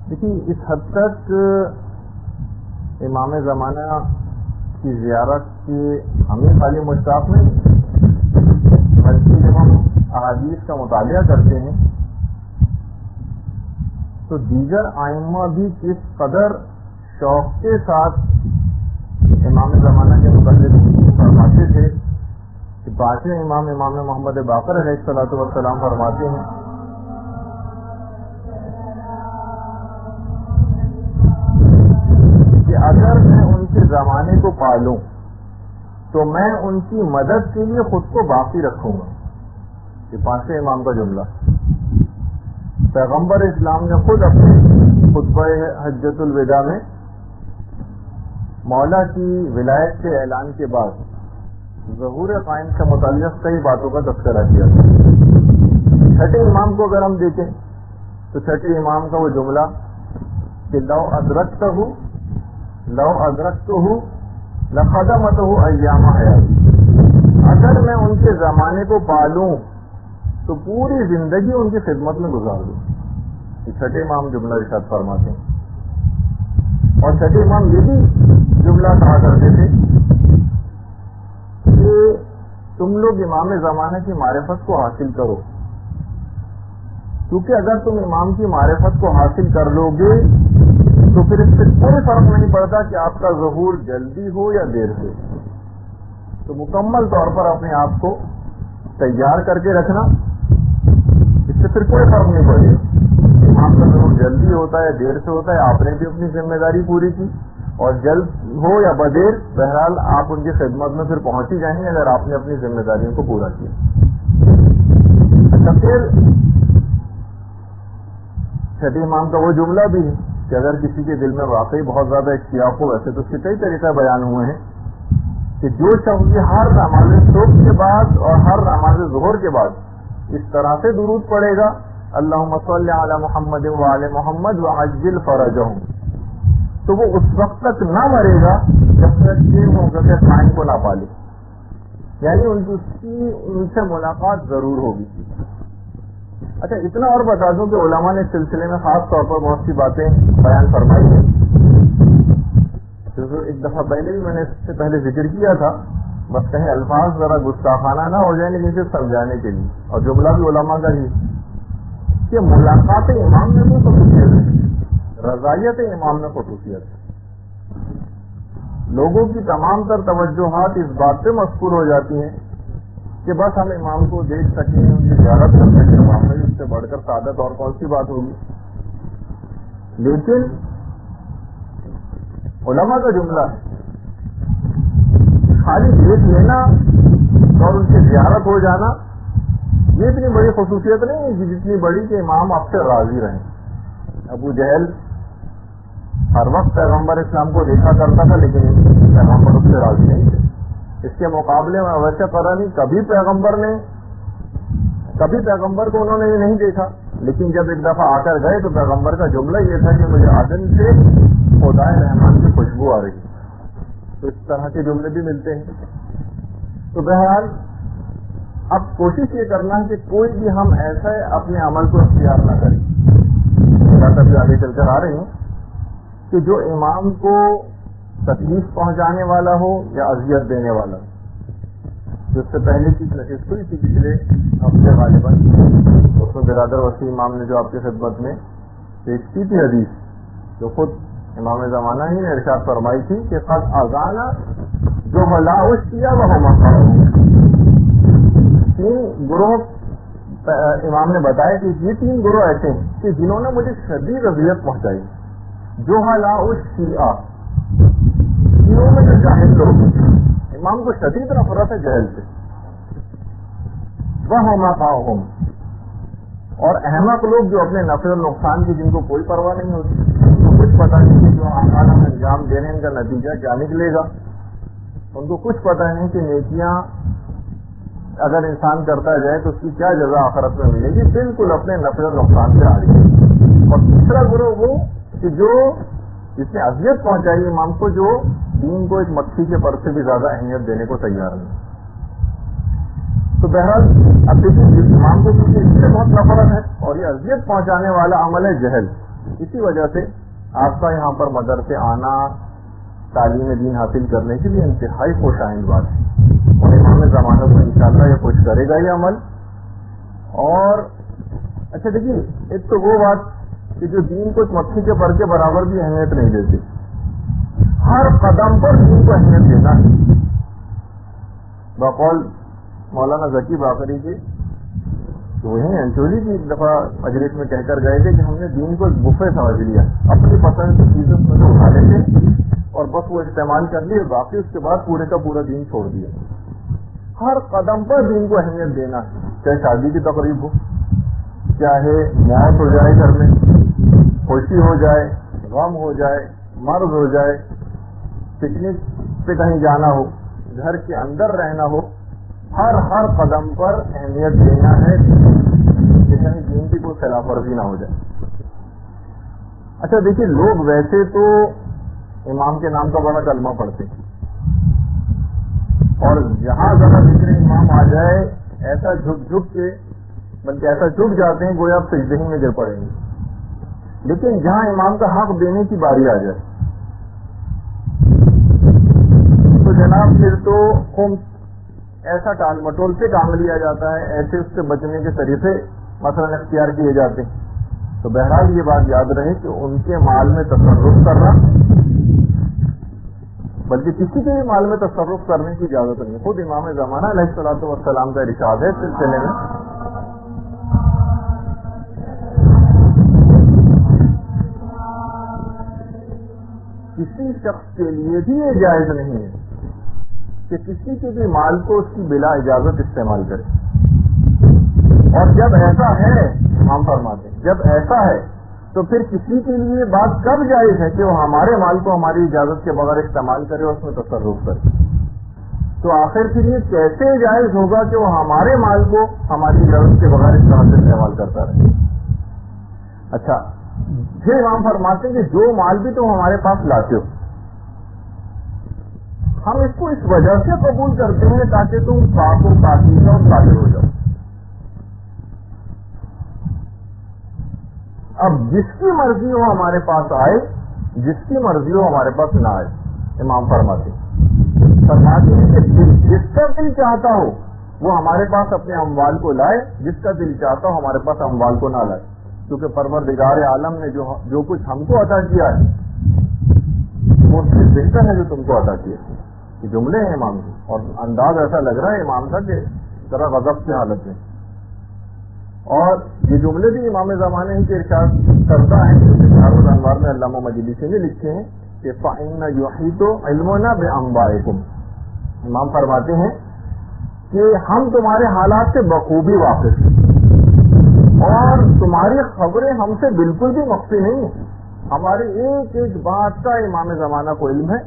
دیکھیے اس حد تک امام زمانہ کی زیارت کے ہمیں خالی مشتاق نہیں، بلکہ جب ہم احادیث کا مطالعہ کرتے ہیں تو دیگر ائمہ بھی کس قدر شوق کے ساتھ امام زمانہ کے متعلق فرماتے تھے کہ پانچویں امام محمد باقر علیہ الصلوۃ والسلام فرماتے ہیں کہ اگر میں ان کے زمانے کو پالوں تو میں ان کی مدد کے لیے خود کو باقی رکھوں گا. یہ پانچویں امام کا جملہ پیغمبر اسلام نے خود اپنے خطبہ حجۃ الوداع میں مولا کی ولایت کے اعلان کے بعد ظہور قائم سے متعلق کئی باتوں کا تذکرہ کیا. چھٹے امام کو اگر ہم دیکھیں تو چھٹے امام کا وہ جملہ کہ لو ادرکتہ لخدمتہ ایام حیاتی، اگر میں ان کے زمانے کو پالوں تو پوری زندگی ان کی خدمت میں گزار دوں. یہ چھٹے امام جملہ ارشاد فرماتے ہیں. اور چھٹے امام یہ بھی جملہ کہا کرتے تھے کہ تم لوگ امام زمانہ کی معرفت کو حاصل کرو، کیونکہ اگر تم امام کی معرفت کو حاصل کر لو گے تو پھر اس سے کوئی فرق نہیں پڑتا کہ آپ کا ظہور جلدی ہو یا دیر سے. تو مکمل طور پر اپنے آپ کو تیار کر کے رکھنا، اس سے پھر کوئی فرق نہیں پڑے گا. امام کا ظہور جلدی ہوتا ہے دیر سے ہوتا ہے، آپ نے بھی اپنی ذمہ داری پوری کی، اور جلد ہو یا بدیر بہرحال آپ ان کی خدمت میں پھر پہنچ ہی جائیں گے اگر آپ نے اپنی ذمہ داریوں کو پورا کیا. اچھا، پھر چھٹے امام کا وہ جملہ بھی ہے کہ اگر کسی کے دل میں واقعی بہت زیادہ اشتیاق ہو، ویسے تو اس کے کئی طریقے بیان ہوئے ہیں کہ جو شخص ہر نماز صبح کے بعد اور ہر نماز ظہر کے بعد اس طرح سے درود پڑھے گا اللہم صلی علی محمد وعلی محمد وعجل فرجہم، تو وہ اس وقت تک نہ مرے گا جب تک کہ موقع قائم کو نہ پالے، یعنی ان سے ملاقات ضرور ہوگی. اچھا، اتنا اور بتا دوں کہ علماء نے اس سلسلے میں خاص طور پر بہت سی باتیں بیان فرمائی ہیں. ایک دفعہ پہلے بھی میں نے اس سے پہلے ذکر کیا تھا، بس کہیں الفاظ ذرا گستاخانہ نہ ہو جائیں لیکن صرف سمجھانے کے لیے، اور جملہ بھی علماء کا ہی کہ ملاقات امام میں کوئی خصوصیت ہے، رضائیت امام میں خصوصیت ہے. لوگوں کی تمام تر توجہات اس بات پہ مذکور ہو جاتی ہیں کہ بس ہم امام کو دیکھ سکیں، ان کی زیارت کر سکیں، واقعی اس سے بڑھ کر سعادت اور کون سی بات ہوگی. لیکن علماء کا جملہ ہے خالی دیکھ لینا اور ان کی زیارت ہو جانا یہ اتنی بڑی خصوصیت نہیں ہے جتنی بڑی کہ امام آپ سے راضی رہیں. ابو جہل ہر وقت پیغمبر اسلام کو دیکھا کرتا تھا لیکن پیغمبر اس سے راضی نہیں تھے. اس کے مقابلے میں ویسے پتہ نہیں کبھی پیغمبر کو انہوں نے یہ نہیں دیکھا، لیکن جب ایک دفعہ آ کر گئے تو پیغمبر کا جملہ یہ تھا کہ مجھے آدم سے خدائے رحمان کی خوشبو آ رہی. تو اس طرح کے جملے بھی ملتے ہیں. تو بہرحال اب کوشش یہ کرنا ہے کہ کوئی بھی ہم ایسا اپنے عمل کو اختیار نہ کریں، بات ابھی آگے چل کر آ رہی ہیں، کہ جو امام کو تکلیف پہنچانے والا ہو یا اذیت دینے والا ہو. جس سے پہلے کی نشست ہوئی تھی پچھلے ہفتے غالباً، اس میں برادر وسیع امام نے جو آپ کی خدمت میں پیش کی تھی حدیث، جو خود امام زمانہ ہی نے ارشاد فرمائی تھی کہ قد اذانا جو ہلاوش کیا وہ تین گروہ امام نے بتایا کہ یہ تین گروہ ایسے ہیں کہ جنہوں نے مجھے شدید اذیت پہنچائی. جو ہلاوش کیا تینوں میں جو جاہل لوگ، امام کو شدید نفرت ہے جہل سے، وہ اور احمق لوگ جو اپنے نفع اور نقصان کی جن کو کوئی پرواہ نہیں ہوتی، ان کو کچھ پتہ نہیں کہ جو اعمال ہم انجام دینے ان کا نتیجہ کیا نکلے گا. ان کو کچھ پتہ نہیں کہ نیکیاں اگر انسان کرتا جائے تو اس کی کیا جزا آخرت میں ملے گی، بالکل اپنے نفع اور نقصان سے آ رہی ہے. اور تیسرا گروہ وہ کہ جو جس نے اذیت پہنچائی امام کو، جو دین کو ایک مکھی کے پر سے بھی زیادہ اہمیت دینے کو تیار نہیں. تو بہرحال اب دیکھیں امام کو کیونکہ اس سے بہت نفرت ہے اور یہ اذیت پہنچانے والا عمل ہے جہل، اسی وجہ سے آپ کا یہاں پر مدرسے آنا تعلیم دین حاصل کرنے کے لیے انتہائی خوش آئند بات ہے، اور امام زمانہ کو انشاءاللہ یہ خوش کرے گا یہ عمل۔ اور اچھا دیکھیے، ایک تو وہ بات کہ جو دین کو مکھی کے پر کے برابر بھی اہمیت نہیں دیتے، ہر قدم پر دین کو اہمیت دینا ہے۔ بقول مولانا ذکی باقری جی، وہیں انچولی کی ایک دفعہ مجلس میں کہہ کر گئے تھے کہ ہم نے دین کو ایک بفے سمجھ لیا، اپنی پسند کی چیزوں میں سے اٹھا لیتے اور بس وہ استعمال کر لیے، باقی اس کے بعد پورے کا پورا دین چھوڑ دیا۔ ہر قدم پر دین کو اہمیت دینا ہے، چاہے شادی کی تقریب ہو، چاہے موت ہو جائے گھر میں، خوشی ہو جائے، غم ہو جائے، مرض ہو جائے، پکنک پہ کہیں جانا ہو، گھر کے اندر رہنا ہو، ہر قدم پر اہمیت دینا ہے کہ کہیں دین کی کوئی خلاف ورزی نہ ہو جائے۔ اچھا دیکھیے، لوگ ویسے تو امام کے نام کا بڑا کلمہ پڑھتے ہیں، اور جہاں ذرا ذکر امام آ جائے ایسا جھک کے، بلکہ ایسا جھک جاتے ہیں گویا آپ سجدے ہی میں گر پڑیں گے، لیکن جہاں امام کا حق دینے کی باری آ جائے تو جناب پھر تو ایسا ٹال مٹول سے کام لیا جاتا ہے، ایسے اس سے بچنے کے طریقے مثلا اختیار کیے جاتے ہیں۔ تو بہرحال یہ بات یاد رہے کہ ان کے مال میں تصرف کرنا، بلکہ کسی کے بھی مال میں تصرف کرنے کی اجازت نہیں۔ خود امام زمانہ علیہ الصلوۃ والسلام کا ارشاد ہے اس سلسلے میں، کسی شخص کے لیے بھی یہ جائز نہیں ہے کہ کسی کے بھی مال کو اس کی بلا اجازت استعمال کرے، اور جب ایسا ہے، امام فرماتے ہیں جب ایسا ہے تو پھر کسی کے لیے بات کب جائز ہے کہ وہ ہمارے مال کو ہماری اجازت کے بغیر استعمال کرے اور اس میں تصرف کرے؟ تو آخر پھر یہ کیسے جائز ہوگا کہ وہ ہمارے مال کو ہماری اجازت کے بغیر اس طرح سے استعمال کرتا رہے؟ اچھا، پھر امام فرماتے ہیں کہ جو مال بھی تم ہمارے پاس لاتے ہو، ہم اس کو اس وجہ سے قبول کرتے ہیں تاکہ تم پاک و پاکیزہ اور طاہر ہو جاؤ۔ اب جس کی مرضی ہو ہمارے پاس آئے، جس کی مرضی ہو ہمارے پاس نہ آئے، امام فرماتے ہیں کہ جس کا دل چاہتا ہو وہ ہمارے پاس اپنے اموال کو لائے، جس کا دل چاہتا ہو ہمارے پاس اموال کو نہ لائے، کیونکہ پروردگار عالم نے جو کچھ ہم کو عطا کیا ہے وہ بہتر ہے جو تم کو عطا کیا۔ یہ جملے ہیں امام کے، اور انداز ایسا لگ رہا ہے امام کا کہ ذرا غضب کی حالت میں، اور یہ جملے بھی امام زمانے ہی کے ارشاد کرتا ہے، دارالانوار میں علامہ مجلسی نے لکھے ہیں کہ فَإِنَّ يُحِيطُ عِلْمُنَا بِأَنبَائِكُمْ، امام فرماتے ہیں کہ ہم تمہارے حالات سے بخوبی واقف ہیں، اور تمہاری خبریں ہم سے بالکل بھی مخفی نہیں ہیں، ہماری ایک ایک بات کا امام زمانہ کو علم ہے۔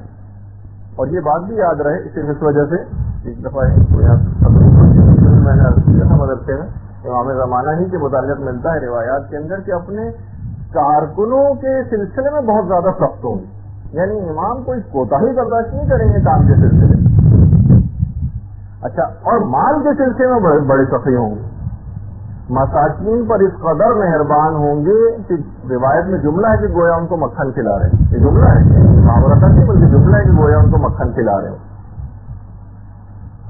اور یہ بات بھی یاد رہے، صرف اس وجہ سے ایک دفعہ میں نے عرض کیا تھا مدرسے میں، امام زمانہ ہی کے متعلق ملتا ہے روایات کے اندر کہ اپنے کارکنوں کے سلسلے میں بہت زیادہ سخت ہوں گے، یعنی امام کوئی کوتاہی برداشت نہیں کریں گے کام کے سلسلے میں۔ اچھا، اور مال کے سلسلے میں بڑے سخی ہوں گے، مساکین پر اس قدر مہربان ہوں گے کہ روایت میں جملہ ہے کہ گویا ان کو مکھن کھلا رہے ہیں، یہ جملہ ہے محاورہ نہیں بلکہ جملہ ہے کہ گویا ان کو مکھن کھلا رہے ہیں۔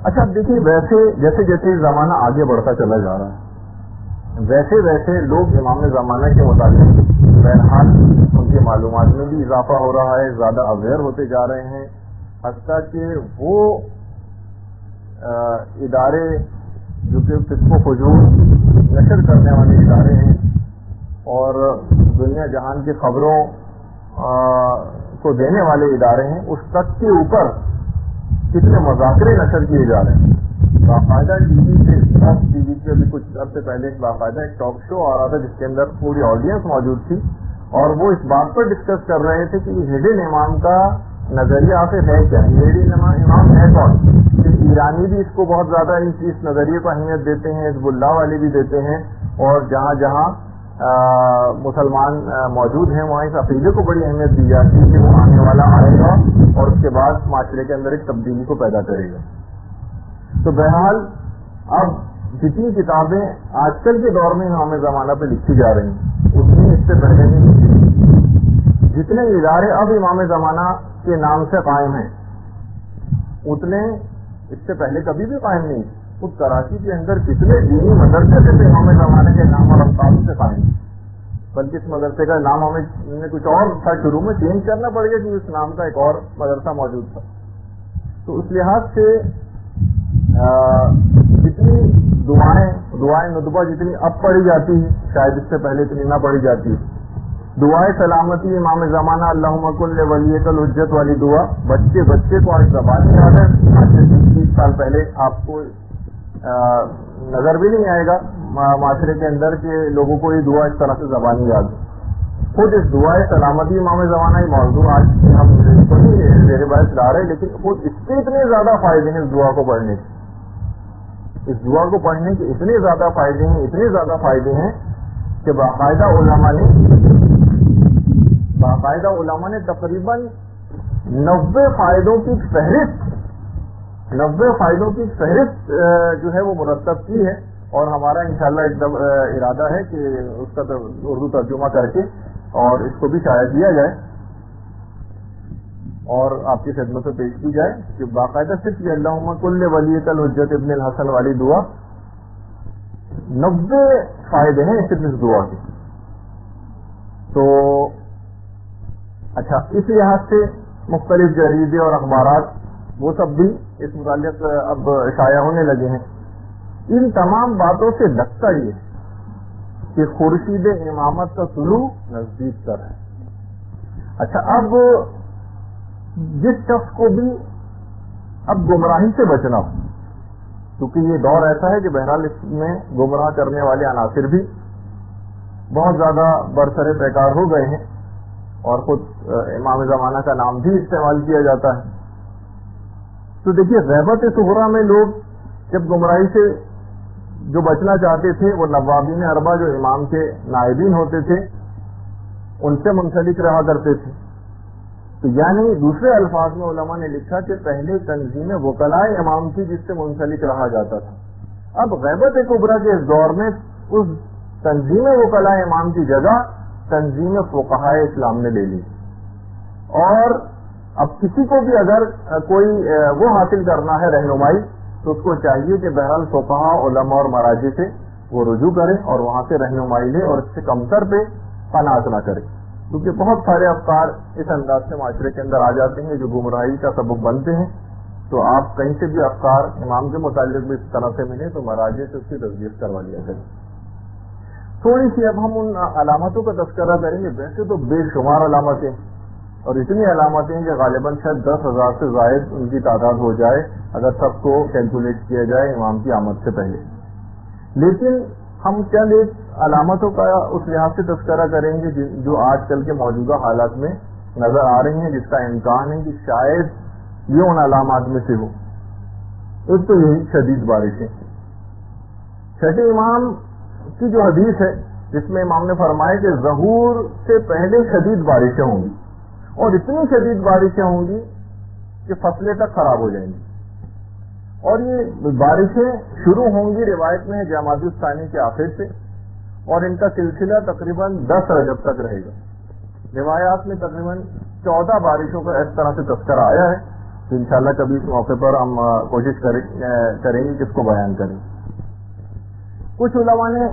اچھا دیکھیے، ویسے جیسے جیسے زمانہ آگے بڑھتا چلا جا رہا ہے ویسے ویسے لوگ امام زمانہ کے متعلق بہرحال ان کی معلومات میں بھی اضافہ ہو رہا ہے، زیادہ اویئر ہوتے جا رہے ہیں، حتیٰ کہ وہ ادارے جو کہ فسق و فجور نشر کرنے والے ادارے ہیں اور دنیا جہان کی خبروں کو دینے والے ادارے ہیں، اس تک کے اوپر کتنے مذاکرے نشر کیے جا رہے ہیں۔ باقاعدہ ٹی وی پہ بھی کچھ عرصے پہلے باقاعدہ ایک ٹاک شو آ رہا تھا جس کے اندر پوری آڈینس موجود تھی، اور وہ اس بات پر ڈسکس کر رہے تھے کہ ہڈن امام کا نظریہ آخر ہے کیا، ہڈن امام ہے کون؟ ایرانی بھی اس کو بہت زیادہ اس نظریے کو اہمیت دیتے ہیں، حزب اللہ والے بھی دیتے ہیں، اور جہاں جہاں مسلمان موجود ہیں وہاں اس عقیدے کو بڑی اہمیت دی جاتی ہے کہ وہ آنے والا آئے گا اور اس کے بعد معاشرے کے اندر ایک تبدیلی کو پیدا کرے گا۔ تو بہرحال اب جتنی کتابیں آج کل کے دور میں امام زمانہ پہ لکھی جا رہی ہیں اتنی اس سے پہلے نہیں لکھی، جتنے ادارے اب امام زمانہ کے نام سے قائم ہیں اتنے اس سے پہلے کبھی بھی قائم نہیں. اس کراچی کے اندر کتنے دینی مدرسے تھے امام زمانہ کے نام اور القاب سے قائم, بلکہ اس مدرسے کا نام ہمیں کچھ اور تھا, شروع میں چینج کرنا پڑ گیا کہ اس نام کا ایک اور مدرسہ موجود تھا. تو اس لحاظ سے جتنی دعائیں ندبہ جتنی اب پڑھی جاتی ہیں شاید اس سے پہلے اتنی نہ پڑھی جاتی. دعائیں سلامتی امام زمانہ اللہم کل ولیک الحجت والی دعا بچے کو آج زبانی یاد ہے. آج سے 30 سال پہلے آپ کو نظر بھی نہیں آئے گا معاشرے کے اندر کہ لوگوں کو یہ دعا اس طرح سے زبانی یاد ہے. خود اس دعائیں سلامتی امام زمانہ یہ موضوع آج ہم زیر بحث لا رہے, لیکن خود اس کے اتنے زیادہ فائدے ہیں اس دعا کو پڑھنے کے. اس دعا کو پڑھنے کے اتنے زیادہ فائدے ہیں کہ باقاعدہ علماء نے تقریباً 90 فائدوں کی فہرست جو ہے وہ مرتب کی ہے, اور ہمارا انشاءاللہ ایک دم ارادہ ہے کہ اس کا اردو ترجمہ کر کے اور اس کو بھی شائع کیا جائے اور آپ کی خدمت میں پیش کی جائے کہ باقاعدہ صرف یہ اللہم کل ولیک الحجت ابن الحسن والی دعا 90 فائدے ہیں صرف اس دعا کے. تو اچھا, اس لحاظ سے مختلف جریدے اور اخبارات وہ سب بھی اس متعلق اب شائع ہونے لگے ہیں. ان تمام باتوں سے لگتا یہ کہ خورشید امامت کا طلوع نزدیک تر ہے. اچھا, اب جس شخص کو بھی اب گمراہی سے بچنا ہو, کیونکہ یہ دور ایسا ہے کہ بہرحال اس میں گمراہ کرنے والے عناصر بھی بہت زیادہ برسر پیکار ہو گئے ہیں اور خود امام زمانہ کا نام بھی استعمال کیا جاتا ہے. تو دیکھیے, غیبت صغریٰ میں لوگ جب گمراہی سے جو بچنا چاہتے تھے وہ نوابین اربع جو امام کے نائبین ہوتے تھے ان سے منسلک رہا کرتے تھے. تو یعنی دوسرے الفاظ میں علماء نے لکھا کہ پہلے تنظیم وکلائے امام کی جس سے منسلک رہا جاتا تھا. اب غیبت کبریٰ کے اس دور میں اس تنظیم وکلائے امام کی جگہ تنظیم فقہائے اسلام نے لے لی, اور اب کسی کو بھی اگر کوئی وہ حاصل کرنا ہے رہنمائی تو اس کو چاہیے کہ بہرحال فقہاء علماء اور مراجع سے وہ رجوع کرے اور وہاں سے رہنمائی لے اور اس سے کمتر پہ قناعت نہ کرے, کیونکہ بہت سارے افکار اس انداز سے معاشرے کے اندر آ جاتے ہیں جو گمراہی کا سبب بنتے ہیں. تو آپ کہیں سے بھی افکار امام کے متعلق بھی اس طرح سے ملے تو مراجع سے اس کی تصدیق کروا لیا کریں. تھوڑی سی اب ہم ان علامتوں کا تذکرہ کریں گے. ویسے تو بے شمار علامتیں اور اتنی علامتیں کہ غالباً شاید 10,000 سے زائد ان کی تعداد ہو جائے اگر سب کو کیلکولیٹ کیا جائے امام کی آمد سے پہلے. لیکن ہم چند ایک علامتوں کا اس لحاظ سے تذکرہ کریں گے جو آج کل کے موجودہ حالات میں نظر آ رہی ہیں, جس کا امکان ہے کہ شاید یہ ان علامات میں سے ہو. ایک تو یہی شدید بارشیں. چھٹے امام کی جو حدیث ہے جس میں امام نے فرمایا کہ ظہور سے پہلے شدید بارشیں ہوں گی, اور اتنی شدید بارشیں ہوں گی کہ فصلیں تک خراب ہو جائیں گی. اور یہ بارشیں شروع ہوں گی روایت میں جمادی الثانی کے آخر سے, اور ان کا سلسلہ تقریباً 10 رجب تک رہے گا. روایات میں تقریباً 14 بارشوں کا اس طرح سے تذکرہ آیا ہے. تو انشاءاللہ کبھی اس موقع پر ہم کوشش کریں گے کہ اس کو بیان کریں. کچھ علماء نے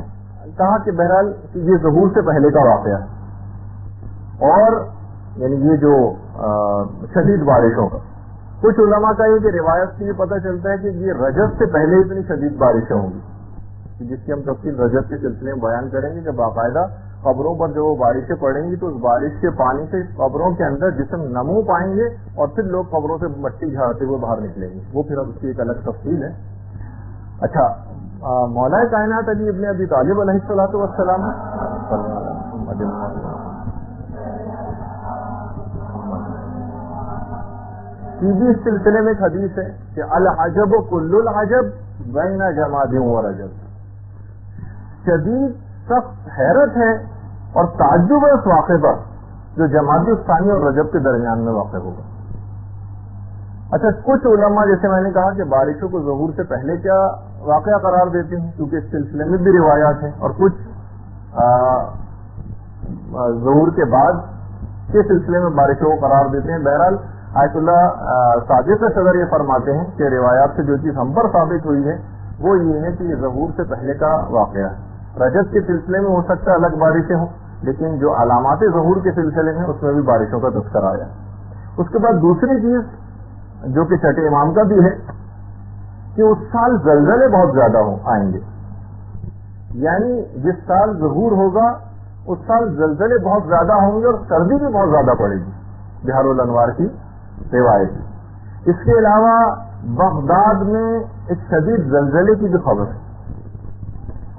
کہا کہ بہرحال یہ ظہور سے پہلے کا واقعہ ہے, اور یعنی یہ جو شدید بارشوں کا. کچھ علماء کا یہ کہ روایت سے یہ پتہ چلتا ہے کہ یہ رجب سے پہلے اتنی شدید بارشیں ہوں گی, جس کی ہم تفصیل رجب کے سلسلے میں بیان کریں گے کہ باقاعدہ قبروں پر جو بارشیں پڑیں گی تو اس بارش کے پانی سے قبروں کے اندر جسم نمو پائیں گے, اور پھر لوگ قبروں سے مٹی جھاڑتے ہوئے باہر نکلیں گے. وہ پھر اب اس کی ایک الگ تفصیل ہے. اچھا, مولا کائنات علی ابن ابی طالب علیہ السلام کی بھی اس سلسلے میں ایک حدیث ہے کہ العجب کل العجب بین جماد و رجب. شدید سخت حیرت ہے اور تعجب ہے اس واقعے پر جو جمادی الثانی اور رجب کے درمیان میں واقع ہوگا. اچھا, کچھ علماء جیسے میں نے کہا کہ بارشوں کو ظہور سے پہلے کیا واقعہ قرار دیتے ہیں کیونکہ اس سلسلے میں بھی روایات ہیں, اور کچھ ظہور کے بعد کے سلسلے میں بارشوں کو قرار دیتے ہیں. بہرحال آیت اللہ صادق صدر یہ فرماتے ہیں کہ روایات سے جو چیز ہم پر ثابت ہوئی ہے وہ یہ ہے کہ یہ ظہور سے پہلے کا واقعہ ہے. رجب کے سلسلے میں ہو سکتا ہے الگ بارشیں ہوں، لیکن جو علامات ظہور کے سلسلے میں اس میں بھی بارشوں کا تذکرہ آیا. اس کے بعد دوسری چیز جو کہ چھٹے امام کا بھی ہے کہ اس سال زلزلے بہت زیادہ آئیں گے. یعنی جس سال ظہور ہوگا اس سال زلزلے بہت زیادہ ہوں گے اور سردی بھی بہت زیادہ پڑے گی. بہار الانوار کی روایت. اس کے علاوہ بغداد میں ایک شدید زلزلے کی بھی خبر ہے.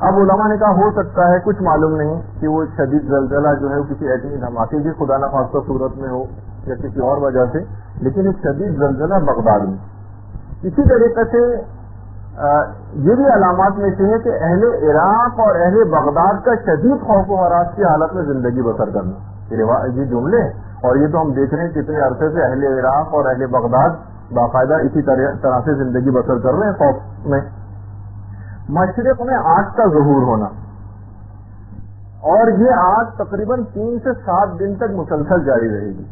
اب علماء نے کہا ہو سکتا ہے، کچھ معلوم نہیں کہ وہ شدید زلزلہ جو ہے وہ کسی ایٹمی دھماکے کی خدا نخواستہ صورت میں ہو یا کسی اور وجہ سے، لیکن ایک شدید زلزلہ بغداد میں. اسی طریقے سے یہ بھی علامات میں سے ہے کہ اہل عراق اور اہل بغداد کا شدید خوف و ہراس کی حالت میں زندگی بسر کرنا. یہ جملے اور یہ تو ہم دیکھ رہے ہیں کتنے عرصے سے اہل عراق اور اہل بغداد باقاعدہ اسی طرح سے زندگی بسر کر رہے ہیں خوف میں. مشرق میں آگ کا ظہور ہونا، اور یہ آگ تقریباً 3 سے 7 دن تک مسلسل جاری رہے گی.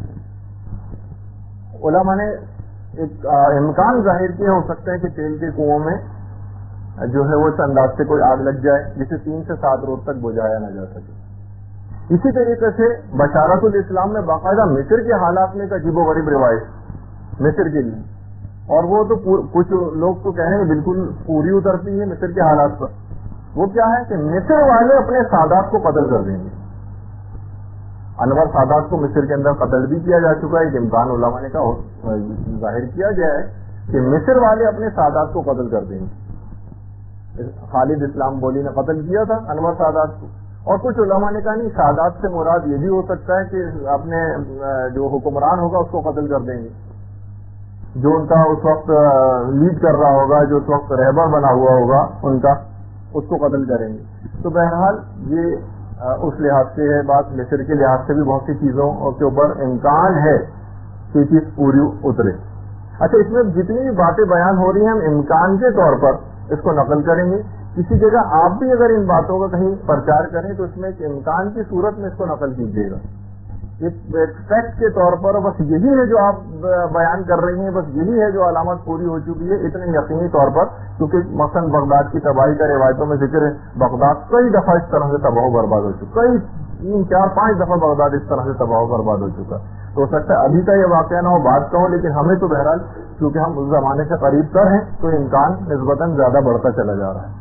علماء نے ایک امکان ظاہر کیا ہو سکتا ہے کہ تیل کے کنووں میں جو ہے وہ اس انداز سے کوئی آگ لگ جائے جسے 3 سے 7 روز تک بجھایا نہ جا سکے. اسی طریقے سے بشارت الاسلام میں باقاعدہ مصر کے حالات میں ایک عجیب و غریب روایت مصر کے لیے، اور وہ تو کچھ لوگ تو کہیں گے بالکل پوری اترتی ہے مصر کے حالات پر. وہ کیا ہے کہ مصر والے اپنے سادات کو قتل کر دیں گے. انور سادات کو مصر کے اندر قتل بھی کیا جا چکا ہے. ایک امکان علماء نے کہا ظاہر کیا گیا ہے کہ مصر والے اپنے سادات کو قتل کر دیں گے. خالد اسلام بولی نے قتل کیا تھا انور سادات کو، اور کچھ علماء نے کہا نہیں سادات سے مراد یہ بھی ہو سکتا ہے کہ اپنے جو حکمران ہوگا اس کو قتل کر دیں گے، جو ان کا اس وقت لیڈ کر رہا ہوگا، جو اس وقت رہبر بنا ہوا ہوگا ان کا، اس کو قتل کریں گے. تو بہرحال یہ اس لحاظ سے ہے بات. مصر کے لحاظ سے بھی بہت سی چیزوں کے اوپر امکان ہے کہ چیز پوری اترے. اچھا، اس میں جتنی بھی باتیں بیان ہو رہی ہیں ہم امکان کے طور پر اس کو نقل کریں گے. کسی جگہ آپ بھی اگر ان باتوں کا کہیں پرچار کریں تو اس میں ایک امکان کی صورت میں اس کو نقل کیجیے گا. ایک فیکٹ کے طور پر بس یہی ہے جو آپ بیان کر رہی ہیں، بس یہی ہے جو علامت پوری ہو چکی ہے اتنے یقینی طور پر. کیونکہ مثلاً بغداد کی تباہی کا روایتوں میں ذکر ہے، بغداد کئی دفعہ اس طرح سے تباہ و برباد ہو چکا، کئی 3, 4, 5 دفعہ بغداد اس طرح سے تباہ و برباد ہو چکا. تو ہو سکتا ہے ابھی کا یہ واقعہ نہ ہو، بات کا ہو، لیکن ہمیں تو بہرحال کیونکہ ہم اس زمانے سے قریب تر ہیں تو امکان نسبتاً زیادہ بڑھتا چلا جا رہا ہے.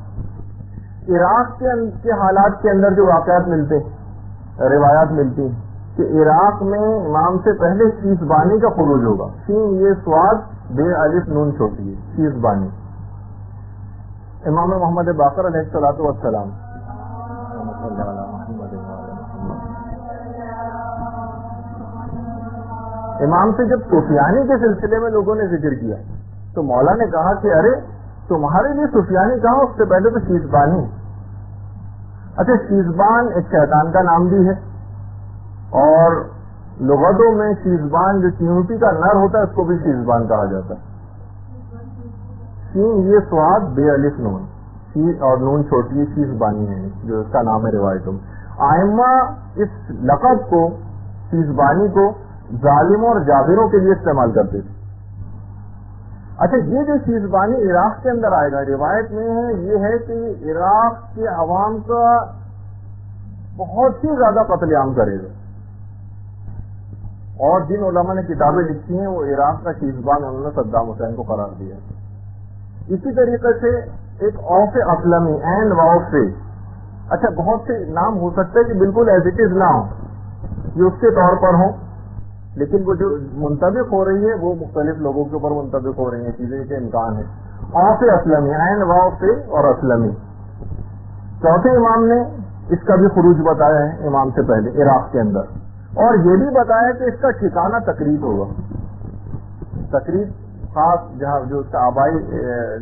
عراق کے حالات کے اندر جو واقعات ملتے ہیں، روایات ملتی ہیں کہ عراق میں امام سے پہلے شیزبانی کا خروج ہوگا. شین یہ سواد بے الف نون چھوٹی ہے، شیزبانی. امام محمد باقر علیہ الصلوۃ والسلام امام سے جب سفیانی کے سلسلے میں لوگوں نے ذکر کیا تو مولا نے کہا کہ ارے تمہارے لیے سفیانی کہا، اس سے پہلے تو شیزبانی. اچھا، شیزبان ایک شیطان کا نام بھی ہے، اور لغتوں میں شیزبان جو چیونٹی کا نر ہوتا ہے اس کو بھی شیزبان کہا جاتا ہے. یہ سواد بے الف نون، شی اور نون چھوٹی شیزبانی ہے جو اس کا نام ہے روایتوں میں. آئمہ اس لقب کو شیزبانی کو ظالموں اور جابروں کے لیے استعمال کرتے تھے. اچھا، یہ جو شیزبانی عراق کے اندر آئے گا روایت میں ہے یہ ہے کہ عراق کے عوام کا بہت ہی زیادہ قتل عام کرے گا، اور جن علماء نے کتابیں لکھی ہیں وہ عراق کا شیزبان انہوں نے صدام حسین کو قرار دیا. اسی طریقے سے ایک اوف اسلمی این واؤ سے، اچھا بہت سے نام ہو سکتے ہیں کہ بالکل ایز اٹ از نہ ہو، یہ اس کے طور پر ہوں، لیکن وہ جو منطبق ہو رہی ہے وہ مختلف لوگوں کے اوپر منطبق ہو رہی ہیں چیزیں کے امکان ہے. اوف اسلمی این واؤ سے اور اسلمی. چوتھے امام نے اس کا بھی خروج بتایا ہے امام سے پہلے عراق کے اندر، اور یہ بھی بتایا کہ اس کا ٹھکانہ تقریب ہوگا. تقریب خاص جہاں جو اس کا آبائی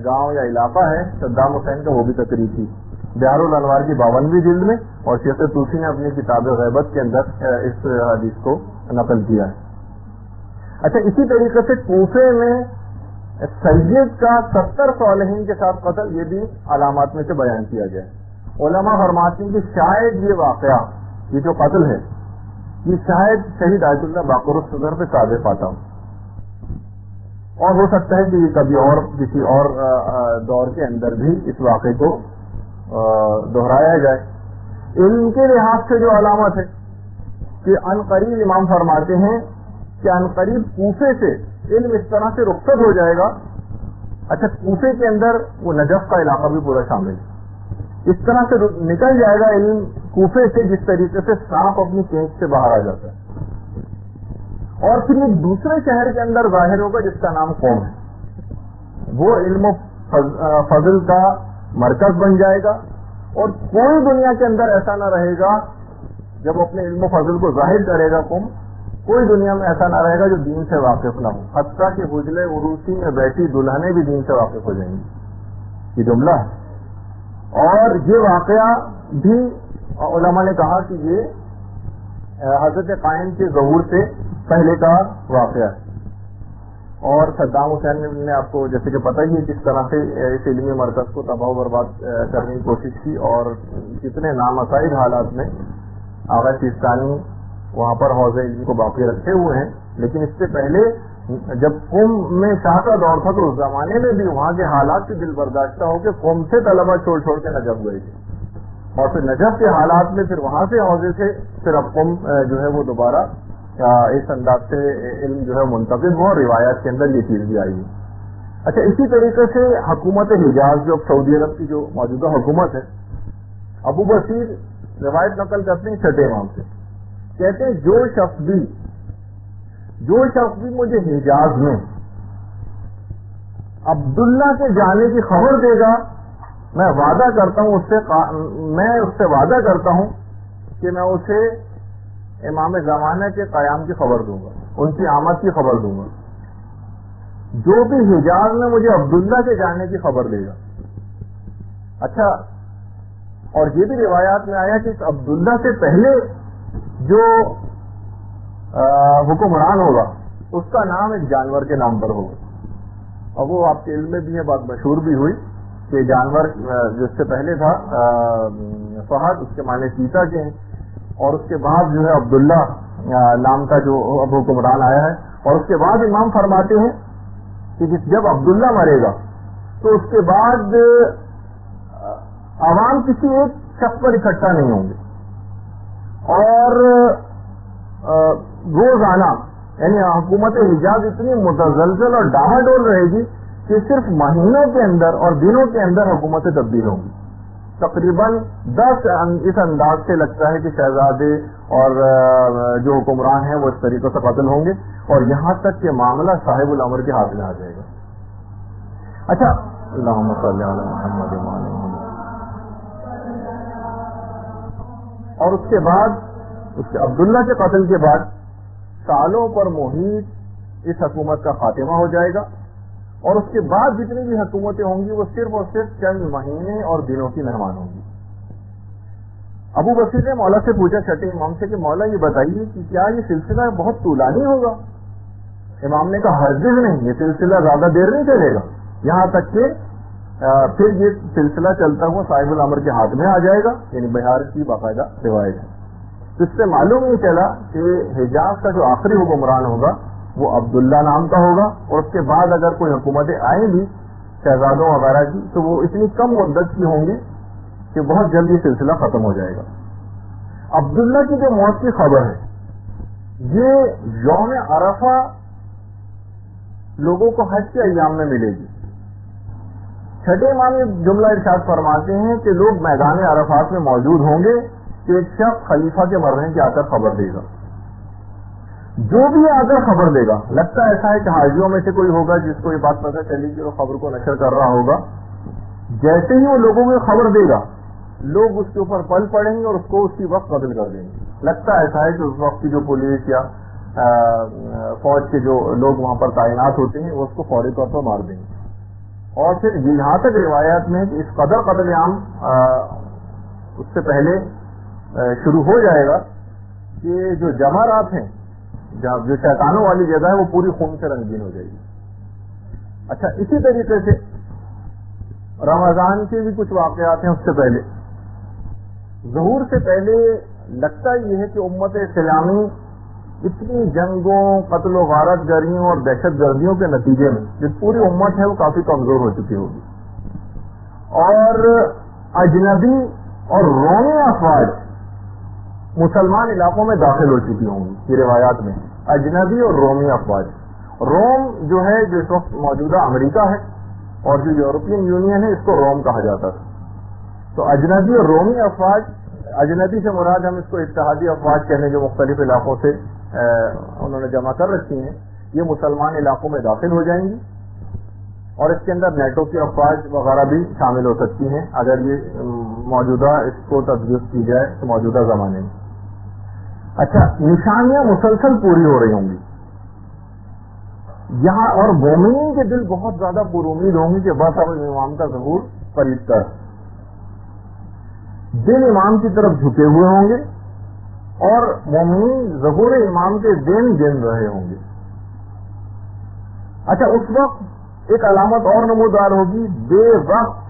گاؤں یا علاقہ ہے صدام حسین کا وہ بھی تقریب تھی. بہار الانوار کی 52ویں جلد میں، اور شیخ طوسی نے اپنی کتاب غیبت کے اندر اس حدیث کو نقل کیا ہے. اچھا، اسی طریقے سے کوفے میں سید کا 70 صالحین کے ساتھ قتل یہ بھی علامات میں سے بیان کیا گیا ہے. علماء فرماتے ہیں کہ شاید یہ واقعہ، یہ جو قتل ہے کہ شاید شہید آیت اللہ باقر الصدر پہ سادے پاتا ہوں، اور ہو سکتا ہے کہ یہ کبھی اور کسی اور دور کے اندر بھی اس واقعے کو دہرایا جائے۔ علم کے لحاظ سے جو علامت ہے کہ عنقریب امام فرماتے ہیں کہ عنقریب کوفے سے علم اس طرح سے رخصت ہو جائے گا۔ اچھا، کوفے کے اندر وہ نجف کا علاقہ بھی پورا شامل ہے، اس طرح سے نکل جائے گا علم کوفے سے جس طریقے سے سانپ اپنی کینچ سے باہر آ جاتا ہے، اور پھر یہ دوسرے شہر کے اندر ظاہر ہوگا جس کا نام قوم ہے، وہ علم و فضل کا مرکز بن جائے گا، اور کوئی دنیا کے اندر ایسا نہ رہے گا جب اپنے علم و فضل کو ظاہر کرے گا قوم، کوئی دنیا میں ایسا نہ رہے گا جو دین سے واقف نہ ہو، حتیٰ کہ حجلے عروسی میں بیٹھی دلہنیں بھی دین سے واقف ہو جائیں گی۔ یہ جملہ ہے، اور یہ واقعہ بھی علماء نے کہا کہ یہ حضرت قائم کے ظہور سے پہلے کا واقعہ ہے، اور صدام حسین نے آپ کو جیسے کہ پتہ ہی ہے کس طرح سے اس علمی مرکز کو تباہ و برباد کرنے کی کوشش کی، اور کتنے نامساعد حالات میں آغا سیستانی وہاں پر حوض علم کو باقی رکھے ہوئے ہیں۔ لیکن اس سے پہلے جب قوم میں شاہ کا دور تھا تو اس زمانے میں بھی وہاں کے حالات سے دل برداشتہ ہو کے قوم سے طلبہ چھوڑ چھوڑ کے نجف گئے تھے، اور پھر نجف کے حالات میں پھر وہاں سے حوضے سے پھر اب قوم جو ہے وہ دوبارہ اس انداز سے علم جو ہے منتقل ہوا، اور روایات کے اندر یہ چیز بھی آئی ہے۔ اچھا، اسی طریقے سے حکومت حجاز جو سعودی عرب کی جو موجودہ حکومت ہے، ابو بصیر روایت نقل کرتے ہیں چھٹے امام سے، کہتے ہیں جو شخص بھی مجھے حجاز میں عبداللہ کے جانے کی خبر دے گا، میں وعدہ کرتا ہوں اس سے وعدہ کرتا ہوں کہ میں اسے امام زمانہ کے قیام کی خبر دوں گا، ان کی آمد کی خبر دوں گا۔ جو بھی حجاز میں مجھے عبداللہ کے جانے کی خبر دے گا۔ اچھا، اور یہ بھی روایات میں آیا کہ اس عبداللہ سے پہلے جو حکمران ہوگا اس کا نام ایک جانور کے نام پر ہوگا، اور وہ آپ کے علم میں بھی ہے، بات مشہور بھی ہوئی کہ جانور جس سے پہلے تھا فہد، اس کے معنی چیتا کے ہیں، اور اس کے بعد جو ہے عبداللہ نام کا جو اب حکمران آیا ہے، اور اس کے بعد امام فرماتے ہیں کہ جب عبداللہ مرے گا تو اس کے بعد عوام کسی ایک شخص پر اکٹھا نہیں ہوں گے، اور روزانہ یعنی حکومت حجاز اتنی متزلزل اور ڈاما ڈول رہے گی کہ صرف مہینوں کے اندر اور دنوں کے اندر حکومتیں تبدیل ہوں گی۔ تقریباً 10 اس انداز سے لگتا ہے کہ شہزادے اور جو حکمران ہیں وہ اس طریقے سے قتل ہوں گے، اور یہاں تک کہ معاملہ صاحب الامر کے ہاتھ میں آ جائے گا۔ اچھا، اللہم صلی علی محمد وعلی محمد۔ اور اس کے بعد عبداللہ کے قتل کے بعد سالوں پر محیط اس حکومت کا خاتمہ ہو جائے گا، اور اس کے بعد جتنی بھی حکومتیں ہوں گی وہ صرف اور صرف چند مہینے اور دنوں کی مہمان ہوں گی۔ ابو بصیر نے مولا سے پوچھا چھٹے امام سے کہ مولا یہ بتائیے کہ کیا یہ سلسلہ بہت طولانی ہوگا؟ امام نے کہا ہرگز نہیں، یہ سلسلہ زیادہ دیر نہیں چلے گا، یہاں تک کہ پھر یہ سلسلہ چلتا ہوا صاحب الامر کے ہاتھ میں آ جائے گا، یعنی بہار کی باقاعدہ روایت ہے۔ تو اس سے معلوم نہیں چلا کہ حجاز کا جو آخری حکمران ہوگا وہ عبداللہ نام کا ہوگا، اور اس کے بعد اگر کوئی حکومتیں آئیں گی شہزادوں وغیرہ کی تو وہ اتنی کم مدت کی ہوں گی کہ بہت جلد یہ سلسلہ ختم ہو جائے گا۔ عبداللہ کی جو موت کی خبر ہے یہ یوم عرفہ لوگوں کو حج کے ایام میں ملے گی۔ چھٹے امام یہ جملہ ارشاد فرماتے ہیں کہ لوگ میدان عرفات میں موجود ہوں گے کہ ایک شخص خلیفہ کے مرنے کی آ کر خبر دے گا، جو بھی آ کر خبر دے گا، لگتا ایسا ہے کہ حاجیوں میں سے کوئی ہوگا جس کو یہ بات پتہ چلی کہ وہ خبر کو نشر کر رہا ہوگا، جیسے ہی وہ لوگوں کو خبر دے گا لوگ اس کے اوپر پل پڑیں گے اور اس کو اسی وقت قتل کر دیں گے۔ لگتا ایسا ہے کہ اس وقت کی جو پولیس یا فوج کے جو لوگ وہاں پر تعینات ہوتے ہیں وہ اس کو فوری طور پر مار دیں گے۔ اور پھر یہاں تک روایات میں کہ اس قدر قتل عام اس سے پہلے شروع ہو جائے گا کہ جو جمارات ہیں، جو شیطانوں والی جگہ ہے، وہ پوری خون سے رنگین ہو جائے گی۔ اچھا، اسی طریقے سے رمضان کے بھی کچھ واقعات ہیں۔ اس سے پہلے ظہور سے پہلے لگتا یہ ہے کہ امت اسلامی اتنی جنگوں، قتل و غارت گریوں اور دہشت گردیوں کے نتیجے میں جو پوری امت ہے وہ کافی کمزور ہو چکی ہوگی، اور اجنبی اور رومی افواج مسلمان علاقوں میں داخل ہو چکی ہوں گی۔ یہ روایات میں اجنبی اور رومی افواج، روم جو ہے جو اس وقت موجودہ امریکہ ہے، اور جو یورپین یونین ہے اس کو روم کہا جاتا تھا۔ تو اجنبی اور رومی افواج، اجنبی سے مراد ہم اس کو اتحادی افواج کہنے جو مختلف علاقوں سے انہوں نے جمع کر رکھی ہیں، یہ مسلمان علاقوں میں داخل ہو جائیں گی، اور اس کے اندر نیٹو کی افواج وغیرہ بھی شامل ہو سکتی ہیں اگر یہ موجودہ اس کو تجویز کی جائے تو موجودہ زمانے میں۔ اچھا، نشانیاں مسلسل پوری ہو رہی ہوں گی یہاں، اور مومنین کے دل بہت زیادہ پر امید ہوں گے کہ بس اب امام کا ظہور قریب تر، دل امام کی طرف جھکے ہوئے ہوں گے، اور مومنین ظہور امام کے دن گن رہے ہوں گے۔ اچھا، اس وقت ایک علامت اور نمودار ہوگی، بے وقت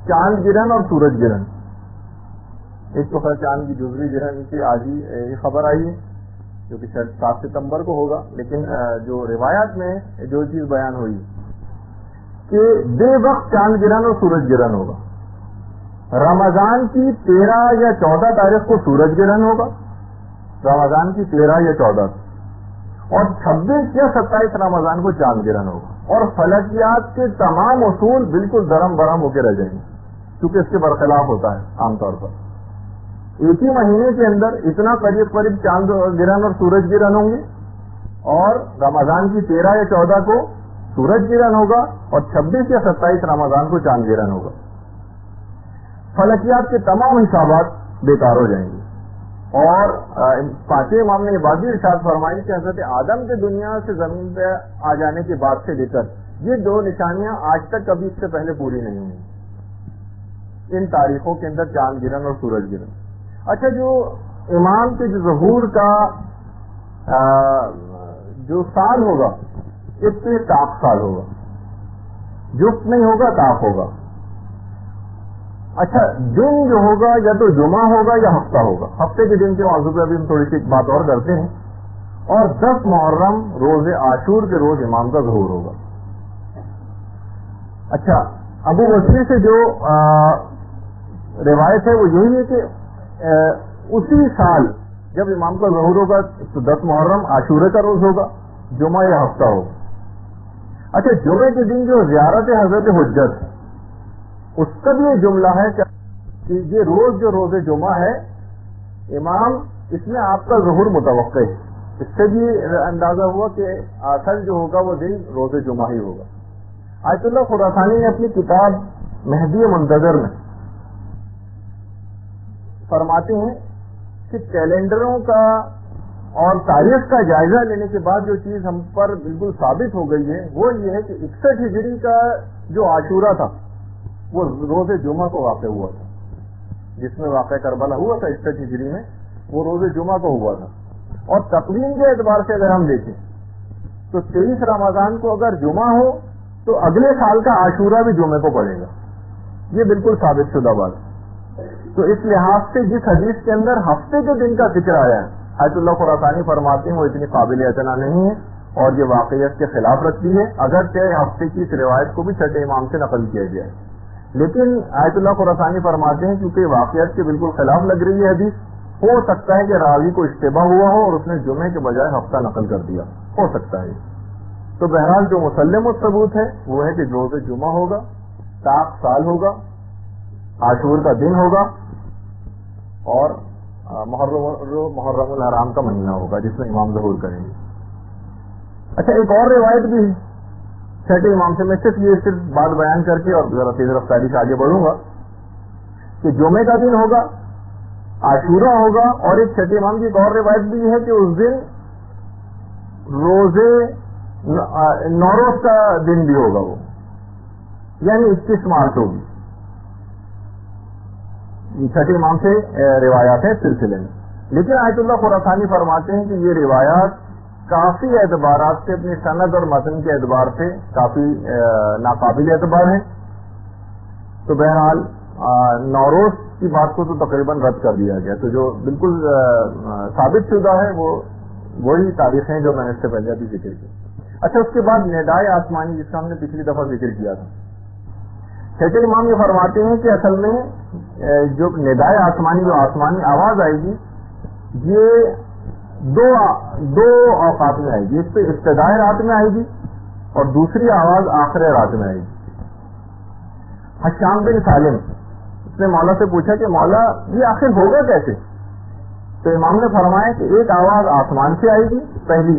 چاند گرہن اور سورج گرہن۔ ایک تو خیر چاند کی جزوی گرہن کی آج ہی یہ خبر آئی ہے جو کہ شاید 7 ستمبر کو ہوگا، لیکن جو روایات میں جو چیز بیان ہوئی کہ بے وقت چاند گرہن اور سورج گرہن ہوگا۔ رمضان کی 13 یا 14 تاریخ کو سورج گرہن ہوگا، رمضان کی 13 یا 14، اور 26 یا 27 رمضان کو چاند گرہن ہوگا، اور فلکیات کے تمام اصول بالکل درم برہم ہو کے رہ جائیں گے، کیونکہ اس کے برخلاف ہوتا ہے عام طور پر۔ ایک ہی مہینے کے اندر اتنا قریب قریب چاند گرہن اور سورج گرہن ہوں گے، اور رمضان کی 13 یا 14 کو سورج گرہن ہوگا، اور 26 یا 27 رمضان کو چاند گرہن ہوگا۔ فلکیات کے تمام حسابات بیکار ہو جائیں گے۔ اور پانچویں امام نے یہ بات بھی ارشاد فرمائی کہ حضرت آدم کے دنیا سے زمین پہ آ جانے کے بعد سے لے کر یہ 2 نشانیاں آج تک کبھی اس سے پہلے پوری نہیں ہوئی ان تاریخوں کے اندر، چاند گرہن اور سورج گرہن۔ اچھا، جو امام کے جو ظہور کا جو سال ہوگا، اس سے طاق سال ہوگا، جفت نہیں ہوگا، طاق ہوگا۔ اچھا، دن جو ہوگا یا تو جمعہ ہوگا یا ہفتہ ہوگا، ہفتے کے دن کے موضوع پہ ابھی ہم تھوڑی سی ایک بات اور کرتے ہیں، اور 10 محرم روز عاشور کے روز امام کا ظہور ہوگا۔ اچھا، ابو بصری سے جو روایت ہے وہ یہی ہے کہ اسی سال جب امام کا ظہور ہوگا تو 10 محرم عاشورے کا روز ہوگا، جمعہ یا ہفتہ ہوگا۔ اچھا، جمعے کے دن جو زیارت حضرت حجت، اس کا بھی یہ جملہ ہے کہ یہ روز جو روز جمعہ ہے امام، اس میں آپ کا ظہور متوقع ہے۔ اس سے بھی اندازہ ہوا کہ اصل جو ہوگا وہ دن روز جمعہ ہی ہوگا۔ آیت اللہ خراسانی نے اپنی کتاب مہدی منتظر میں فرماتے ہیں کہ کیلنڈروں کا اور تاریخ کا جائزہ لینے کے بعد جو چیز ہم پر بالکل ثابت ہو گئی ہے وہ یہ ہے کہ 61 ہجری کا جو عاشورہ تھا وہ روز جمعہ کو واقع ہوا تھا، جس میں واقع کربلا ہوا تھا 61 ہجری میں، وہ روز جمعہ کو ہوا تھا۔ اور تقویم کے اعتبار سے اگر ہم دیکھیں تو 23 رمضان کو اگر جمعہ ہو تو اگلے سال کا عاشورہ بھی جمعے کو پڑے گا، یہ بالکل ثابت شدہ بات ہے۔ تو اس لحاظ سے جس حدیث کے اندر ہفتے کے دن کا ذکر آیا ہے، آیت اللہ خراسانی فرماتے ہیں وہ اتنی قابل اعتنا نہیں ہے اور یہ واقعیت کے خلاف رکھتی ہے، اگرچہ ہفتے کی اس روایت کو بھی چھٹے امام سے نقل کیا گیا ہے، لیکن آیت اللہ خراسانی فرماتے ہیں کیونکہ واقعیت کے بالکل خلاف لگ رہی ہے حدیث، ہو سکتا ہے کہ راوی کو اشتباہ ہوا ہو اور اس نے جمعے کے بجائے ہفتہ نقل کر دیا، ہو سکتا ہے۔ تو بہرحال جو مسلم الثبوت ہے وہ ہے کہ روز جمعہ ہوگا، طاق سال ہوگا، عاشور کا دن ہوگا، اور محرم الحرام کا مہینہ ہوگا جس میں امام ظہور کریں گے۔ اچھا، ایک اور روایت بھی ہے چھٹے امام سے، میں صرف بات بیان کر کے اور ذرا تیز رفتاری سے آگے بڑھوں گا کہ جمعے کا دن ہوگا، عاشورہ ہوگا، اور ایک چھٹے امام کی ایک اور روایت بھی ہے کہ اس دن روزے نوروز کا دن بھی ہوگا، وہ یعنی 21 مارچ ہوگی۔ چھٹے امام سے روایات ہیں سلسلے میں، لیکن آیت اللہ خراسانی فرماتے ہیں کہ یہ روایات کافی اعتبارات سے، اپنی سند اور متن کے اعتبار سے کافی ناقابل اعتبار ہیں۔ تو بہرحال نوروز کی بات کو تو تقریباً رد کر دیا گیا. تو جو بالکل ثابت شدہ ہے وہ وہی تاریخیں جو میں نے اس سے پہلے ابھی ذکر کی. اچھا، اس کے بعد ندائے آسمانی جس کا ہم نے پچھلی دفعہ ذکر کیا تھا. شیخ امام یہ فرماتے ہیں کہ اصل میں جو ندائے آسمانی جو آسمانی آواز آئے گی یہ دو اوقات میں آئے گی. اس پہ ابتدائے رات میں آئے گی اور دوسری آواز آخر رات میں آئے گی. حشام بن سالم اس نے مولا سے پوچھا کہ مولا یہ آخر ہوگا کیسے؟ تو امام نے فرمایا کہ ایک آواز آسمان سے آئے گی پہلی،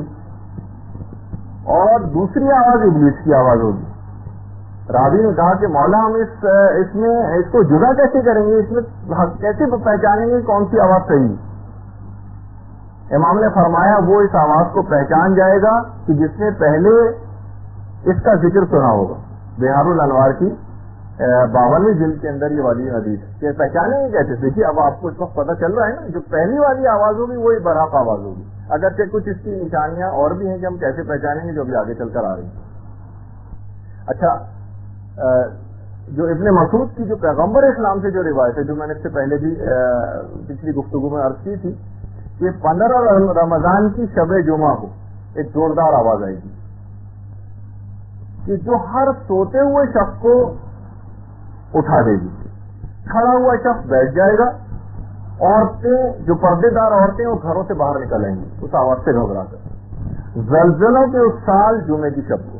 اور دوسری آواز ابلیس کی آواز ہوگی. راوی نے کہا کہ مولا ہم اس کو جدا کیسے کریں گے، اس میں کیسے پہچانیں گے کون سی آواز صحیح؟ امام نے فرمایا وہ اس آواز کو پہچان جائے گا کہ جس نے پہلے اس کا ذکر سنا ہوگا. بہار الانوار کی 52ویں جلد کے اندر یہ والی حدیث کہ پہچانیں گے کیسے. دیکھیے اب آپ کو اس وقت پتہ چل رہا ہے نا، جو پہلی والی آواز ہوگی وہی برحق آواز ہوگی، اگرچہ کچھ اس کی نشانیاں اور بھی ہیں کہ ہم کیسے پہچانیں گے جو ابھی آگے چل کر آ رہی ہیں. اچھا، جو ابن مسعود کی جو پیغمبر اسلام سے جو روایت ہے، جو میں نے اس سے پہلے بھی پچھلی گفتگو میں عرض کی تھی کہ 15 رمضان کی شب جمعہ کو ایک زوردار آواز آئے گی کہ جو ہر سوتے ہوئے شخص کو اٹھا دے گی. کھڑا ہوا شخص بیٹھ جائے گا، عورتیں جو پردے دار عورتیں وہ گھروں سے باہر نکل آئیں گی اس آواز سے گھبرا کر. زلزلوں کے اس سال جمعے کی شب کو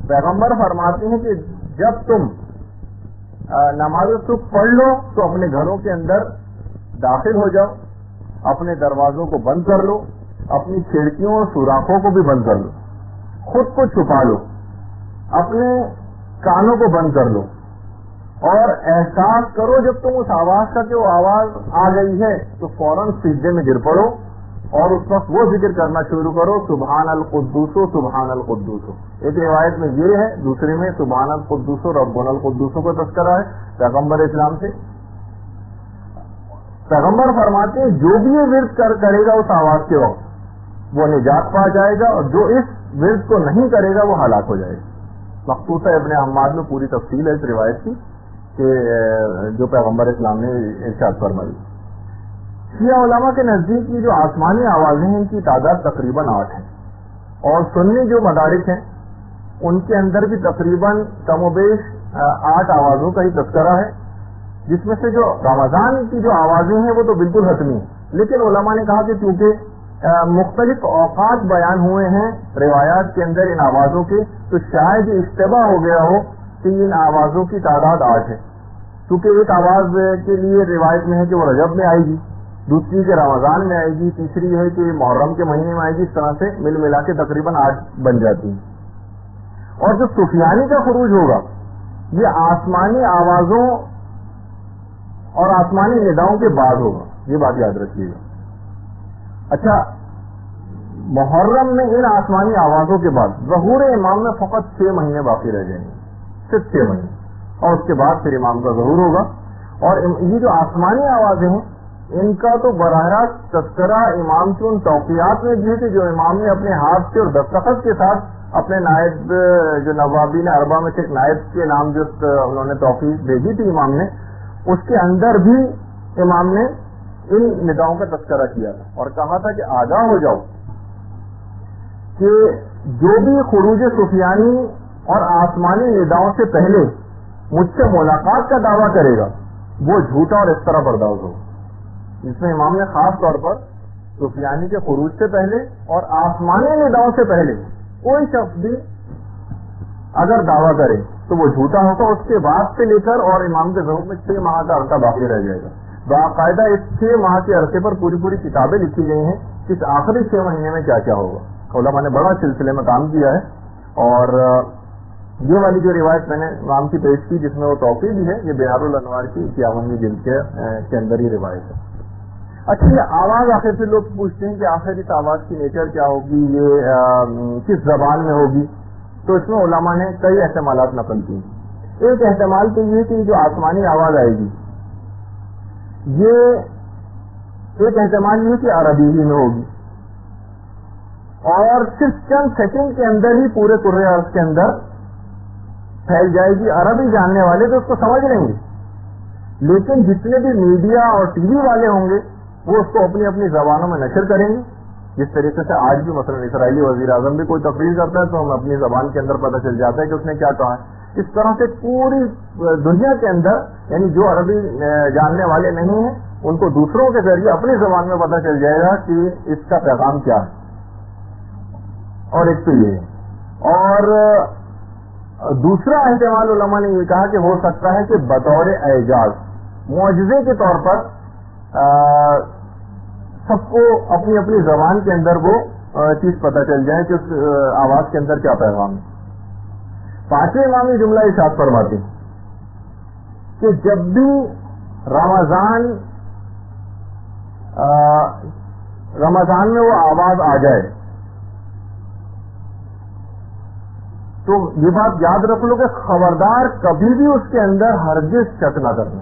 پیغمبر فرماتے ہیں کہ جب تم نماز صبح پڑھ لو تو اپنے گھروں کے اندر داخل ہو جاؤ، اپنے دروازوں کو بند کر لو، اپنی کھڑکیوں اور سوراخوں کو بھی بند کر لو، خود کو چھپا لو، اپنے کانوں کو بند کر لو، اور احساس کرو جب تم اس آواز کا کہ وہ آواز آ گئی ہے تو فوراً سجدے میں گر پڑو اور اس وقت وہ ذکر کرنا شروع کرو، سبحان القدوس سبحان القدوس. ایک روایت میں یہ ہے، دوسری میں سبحان القدوس ربنا القدوس کا تذکرہ ہے پیغمبر اسلام سے. پیغمبر فرماتے ہیں جو بھی یہ ورد کرے گا اس آواز کے وقت وہ نجات پا جائے گا، اور جو اس ورد کو نہیں کرے گا وہ ہلاک ہو جائے گا. مخصوصہ ابن حماد میں پوری تفصیل ہے اس روایت کی کہ جو پیغمبر اسلام نے ارشاد فرمائی. شیعہ علماء کے نزدیک یہ جو آسمانی آوازیں ہیں ان کی تعداد تقریباً 8 ہے، اور سنی جو مدارک ہیں ان کے اندر بھی تقریباً کم و بیش 8 آوازوں کا ہی تذکرہ ہے، جس میں سے جو رمضان کی جو آوازیں ہیں وہ تو بالکل حتمی ہیں. لیکن علماء نے کہا کہ چونکہ مختلف اوقات بیان ہوئے ہیں روایات کے اندر ان آوازوں کے، تو شاید اشتباہ ہو گیا ہو کہ ان آوازوں کی تعداد 8 ہے. کیونکہ ایک آواز کے لیے روایت میں ہے کہ وہ رجب میں آئے گی، دوسری کہ رمضان میں آئے گی، تیسری ہے کہ محرم کے مہینے میں آئے گی. اس طرح سے مل ملا کے تقریباً 8 بن جاتی ہیں. اور جو سفیانی کا خروج ہوگا یہ آسمانی آوازوں اور آسمانی نداؤں کے بعد ہوگا، یہ بات یاد رکھیے گا. اچھا، محرم میں ان آسمانی آوازوں کے بعد ظہور امام میں فقط 6 مہینے باقی رہ جائیں گے، صرف 6 مہینے، اور اس کے بعد پھر امام کا ظہور ہوگا. اور یہ جو آسمانی آوازیں ہیں ان کا تو براہ راست تذکرہ امام کی ان توقیات میں بھی ہے کہ جو امام نے اپنے ہاتھ سے اور دستخط کے ساتھ اپنے نائب جو نوابین اربعہ میں سے ایک نائب کے نام جو انہوں نے توقیع بھیجی تھی امام نے، اس کے اندر بھی امام نے ان نداؤں کا تذکرہ کیا تھا اور کہا تھا کہ آگاہ ہو جاؤ کہ جو بھی خروج سفیانی اور آسمانی نداؤں سے پہلے مجھ سے ملاقات کا دعویٰ کرے گا وہ جھوٹا اور اس طرح برداشت ہوگا. جس میں امام نے خاص طور پر سفیانی کے خروج سے پہلے اور آسمانی نداؤں سے پہلے کوئی شخص بھی اگر دعویٰ کرے تو وہ جھوٹا ہوگا. اس کے بعد سے لے کر اور امام کے ظہور میں 6 ماہ کا عرصہ باقی رہ جائے گا. باقاعدہ اس 6 ماہ کے عرصے پر پوری کتابیں لکھی گئی ہیں کہ اس آخری 6 مہینے میں کیا کیا ہوگا. علماء نے بڑا سلسلے میں کام کیا ہے. اور یہ والی جو روایت میں نے امام کی پیش کی جس میں وہ توقیع بھی ہے، یہ بہار الانوار کی 51ویں جلد کے اندر ہی روایت ہے. اچھا، یہ آواز آخر سے لوگ پوچھتے ہیں کہ آخر اس آواز کی نیچر کیا ہوگی، یہ کس زبان میں ہوگی. تو اس میں علماء نے کئی احتمالات نقل کی. ایک احتمال تو یہ کہ جو آسمانی آواز آئے گی یہ ایک احتمال یہ کہ عربی ہی میں ہوگی، اور صرف چند سیکنڈ کے اندر ہی پورے کرۂ ارض کے اندر پھیل جائے گی. عربی جاننے والے تو اس کو سمجھ لیں گے، لیکن جتنے بھی میڈیا اور ٹی وی والے ہوں گے وہ اس کو اپنی اپنی زبانوں میں نشر کریں گے. جس طریقے سے آج بھی مثلا اسرائیلی وزیر اعظم بھی کوئی تقریر کرتا ہے تو ہمیں اپنی زبان کے اندر پتہ چل جاتا ہے کہ اس نے کیا کہا ہے. اس طرح سے پوری دنیا کے اندر یعنی جو عربی جاننے والے نہیں ہیں ان کو دوسروں کے ذریعے اپنی زبان میں پتہ چل جائے گا کہ اس کا پیغام کیا ہے. اور ایک تو یہ ہے. اور دوسرا احتمال علماء نے یہ کہا کہ ہو سکتا ہے کہ بطور اعجاز معجزے کے طور پر سب کو اپنی اپنی زبان کے اندر وہ چیز پتہ چل جائے کہ اس آواز کے اندر کیا پیغام ہے. پانچویں امام یہ جملہ ارشاد فرماتے ہیں کہ جب بھی رمضان میں وہ آواز آ جائے تو یہ بات یاد رکھ لو کہ خبردار کبھی بھی اس کے اندر ہرگز شک نہ کرنا,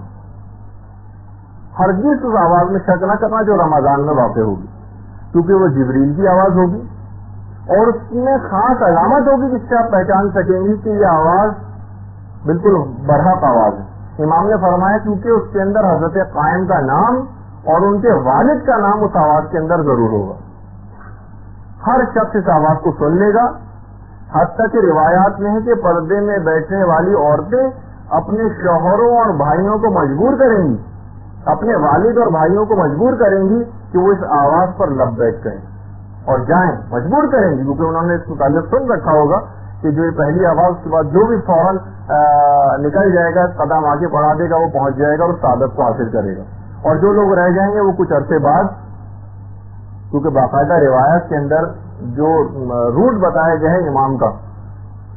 ہرگز اس آواز میں شک نہ کرنا جو رمضان میں واقع ہوگی, کیونکہ وہ جبریل کی آواز ہوگی اور اس میں خاص علامت ہوگی جس سے آپ پہچان سکیں گی کہ یہ آواز بالکل برحق آواز ہے. امام نے فرمایا کیونکہ اس کے اندر حضرت قائم کا نام اور ان کے والد کا نام اس آواز کے اندر ضرور ہوگا. ہر شخص اس آواز کو سن لے گا. حتیٰ کہ روایات میں ہے کہ پردے میں بیٹھنے والی عورتیں اپنے شوہروں اور بھائیوں کو مجبور کریں گی, اپنے والد اور بھائیوں کو مجبور کریں گی کہ وہ اس آواز پر لبیک کریں اور جائیں, مجبور کریں گی کیونکہ انہوں نے اس متعلق سن رکھا ہوگا کہ جو یہ پہلی آواز کے بعد جو بھی فوراً نکل جائے گا, قدم آگے بڑھا دے گا, وہ پہنچ جائے گا اور سعادت کو حاصل کرے گا. اور جو لوگ رہ جائیں گے وہ کچھ عرصے بعد, کیونکہ باقاعدہ روایت کے اندر جو روٹ بتایا گیا ہے امام کا,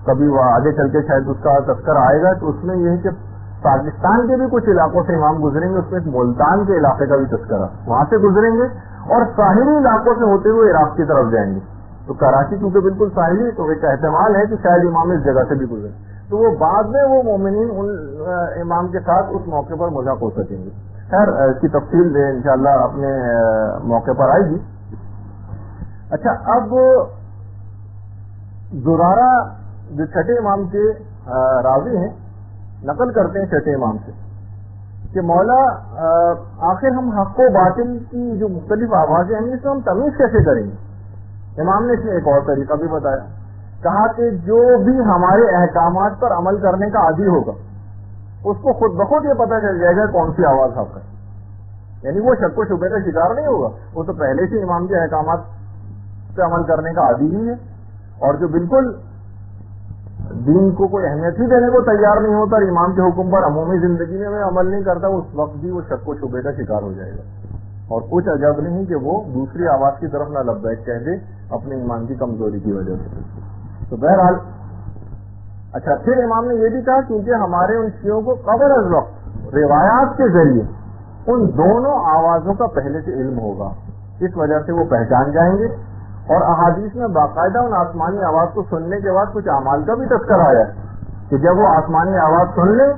کبھی وہ آگے چل کے شاید اس کا تذکر آئے گا, تو اس میں یہ ہے کہ پاکستان کے بھی کچھ علاقوں سے امام گزریں گے, اس میں ملتان کے علاقے کا بھی تذکرہ, وہاں سے گزریں گے اور ساحلی علاقوں سے ہوتے ہوئے عراق کی طرف جائیں گے. تو کراچی کیونکہ بالکل ساحلی, تو ایک احتمال ہے کہ شاید امام اس جگہ سے بھی گزرے, تو وہ بعد میں وہ مومنین ان امام کے ساتھ اس موقع پر مذاق ہو سکیں گے. خیر اس کی تفصیل انشاءاللہ اپنے موقع پر آئے گی. اچھا, اب زرارہ جو چھٹے امام کے راوی ہیں نقل کرتے ہیں چھٹے امام سے کہ مولا آخر ہم حق و باطل کی جو مختلف آوازیں ہیں اس میں ہم تمیز کیسے کریں گے. امام نے اس میں ایک اور طریقہ بھی بتایا, کہا کہ جو بھی ہمارے احکامات پر عمل کرنے کا عادی ہوگا اس کو خود بخود یہ پتہ چل جائے گا کون سی آواز حق ہے. یعنی وہ شک و شبہ کا شکار نہیں ہوگا, وہ تو پہلے سے امام کے احکامات پہ عمل کرنے کا عادی ہی ہے, اور جو بالکل دین کو کوئی اہمیت ہی دینے کو تیار نہیں ہوتا اور امام کے حکم پر عمومی زندگی میں عمل نہیں کرتا, اس وقت بھی وہ شک و شبہ کا شکار ہو جائے گا. اور کچھ عجب نہیں کہ وہ دوسری آواز کی طرف نہ لبیک کہہ دے اپنے ایمان کی کمزوری کی وجہ سے. تو بہرحال اچھا, پھر امام نے یہ بھی کہا کیونکہ ہمارے ان شیعوں کو قبل از وقت روایات کے ذریعے ان دونوں آوازوں کا پہلے سے علم ہوگا, اس وجہ سے وہ پہچان جائیں گے. اور احادیث میں باقاعدہ ان آسمانی آواز کو سننے کے بعد کچھ اعمال کا بھی تذکر آیا ہے کہ جب وہ آسمانی آواز سن لیں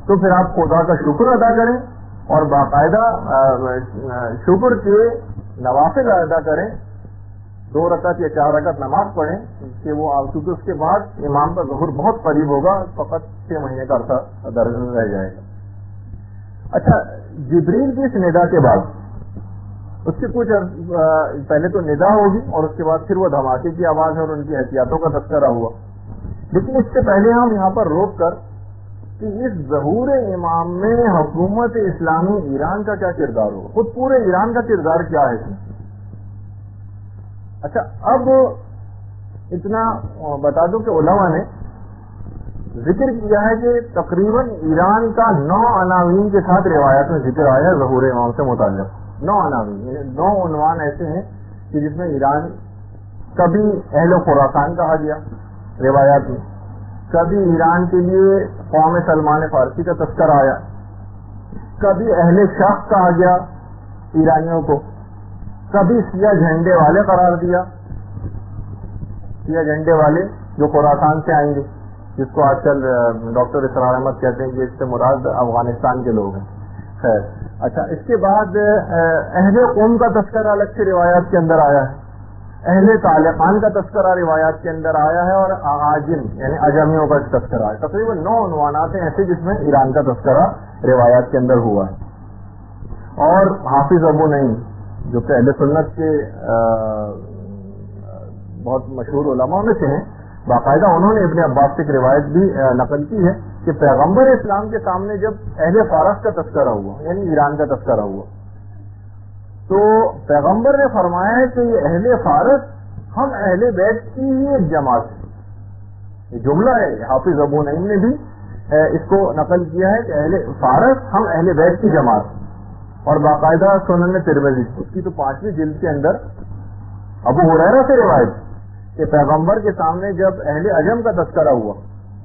تو پھر آپ خدا کا شکر ادا کریں اور باقاعدہ شکر کے نوافل ادا کریں, 2 رکعت یا 4 رکعت نماز پڑھیں کہ وہ کیونکہ اس کے بعد امام کا ظہور بہت قریب ہوگا, فقط 6 مہینے کا عرصہ درج رہ جائے گا. اچھا, جبریل کی اس ندا کے بعد اس کے کچھ پہلے تو ندا ہوگی اور اس کے بعد پھر وہ دھماکے کی آواز ہے اور ان کی احتیاطوں کا تذکرہ ہوا. لیکن اس سے پہلے ہم یہاں پر روک کر کہ اس ظہور امام میں حکومت اسلامی ایران کا کیا کردار ہوگا, خود پورے ایران کا کردار کیا ہے اس میں. اچھا, اب اتنا بتا دوں کہ علماء نے ذکر کیا ہے کہ تقریباً ایران کا 9 عناوین کے ساتھ روایات میں ذکر آیا ہے ظہور امام سے متعلق. 9 عناوین, 9 عنوان ایسے ہیں کہ جس میں ایران کبھی اہل خراسان کہا گیا روایات میں, کبھی ایران کے لیے قوم سلمان فارسی کا تذکر آیا, کبھی اہل شخص کہا گیا ایرانیوں کو, کبھی سیاہ جھنڈے والے قرار دیا, سیاہ جھنڈے والے جو خراسان سے آئیں گے, جس کو آج کل ڈاکٹر اسرار احمد کہتے ہیں کہ اس سے مراد افغانستان کے لوگ ہیں. خیر, اچھا, اس کے بعد اہل قوم کا تذکرہ الگ سے روایات کے اندر آیا ہے, اہل طالقان کا تذکرہ روایات کے اندر آیا ہے, اور عاجم یعنی اجمیوں کا تذکرہ ہے. تقریباً 9 عنوانات ہیں ایسے جس میں ایران کا تذکرہ روایات کے اندر ہوا ہے. اور حافظ ابو نعیم جو کہ اہل سنت کے بہت مشہور علماء میں سے ہیں, باقاعدہ انہوں نے ابن عباس سے ایک روایت بھی نقل کی ہے کہ پیغمبر اسلام کے سامنے جب اہل فارس کا تذکرہ ہوا, یعنی ایران کا تذکرہ ہوا, تو پیغمبر نے فرمایا ہے کہ یہ اہل فارس ہم اہل بیت کی ہی ایک جماعت ہے. یہ جملہ ہے, حافظ ابو نعیم نے بھی اس کو نقل کیا ہے کہ اہل فارس ہم اہل بیت کی جماعت ہے. اور باقاعدہ سنن ترمذی اس کی تو 5ویں جلد کے اندر ابو ہریرہ سے روایت کہ پیغمبر کے سامنے جب اہل عجم کا تذکرہ ہوا,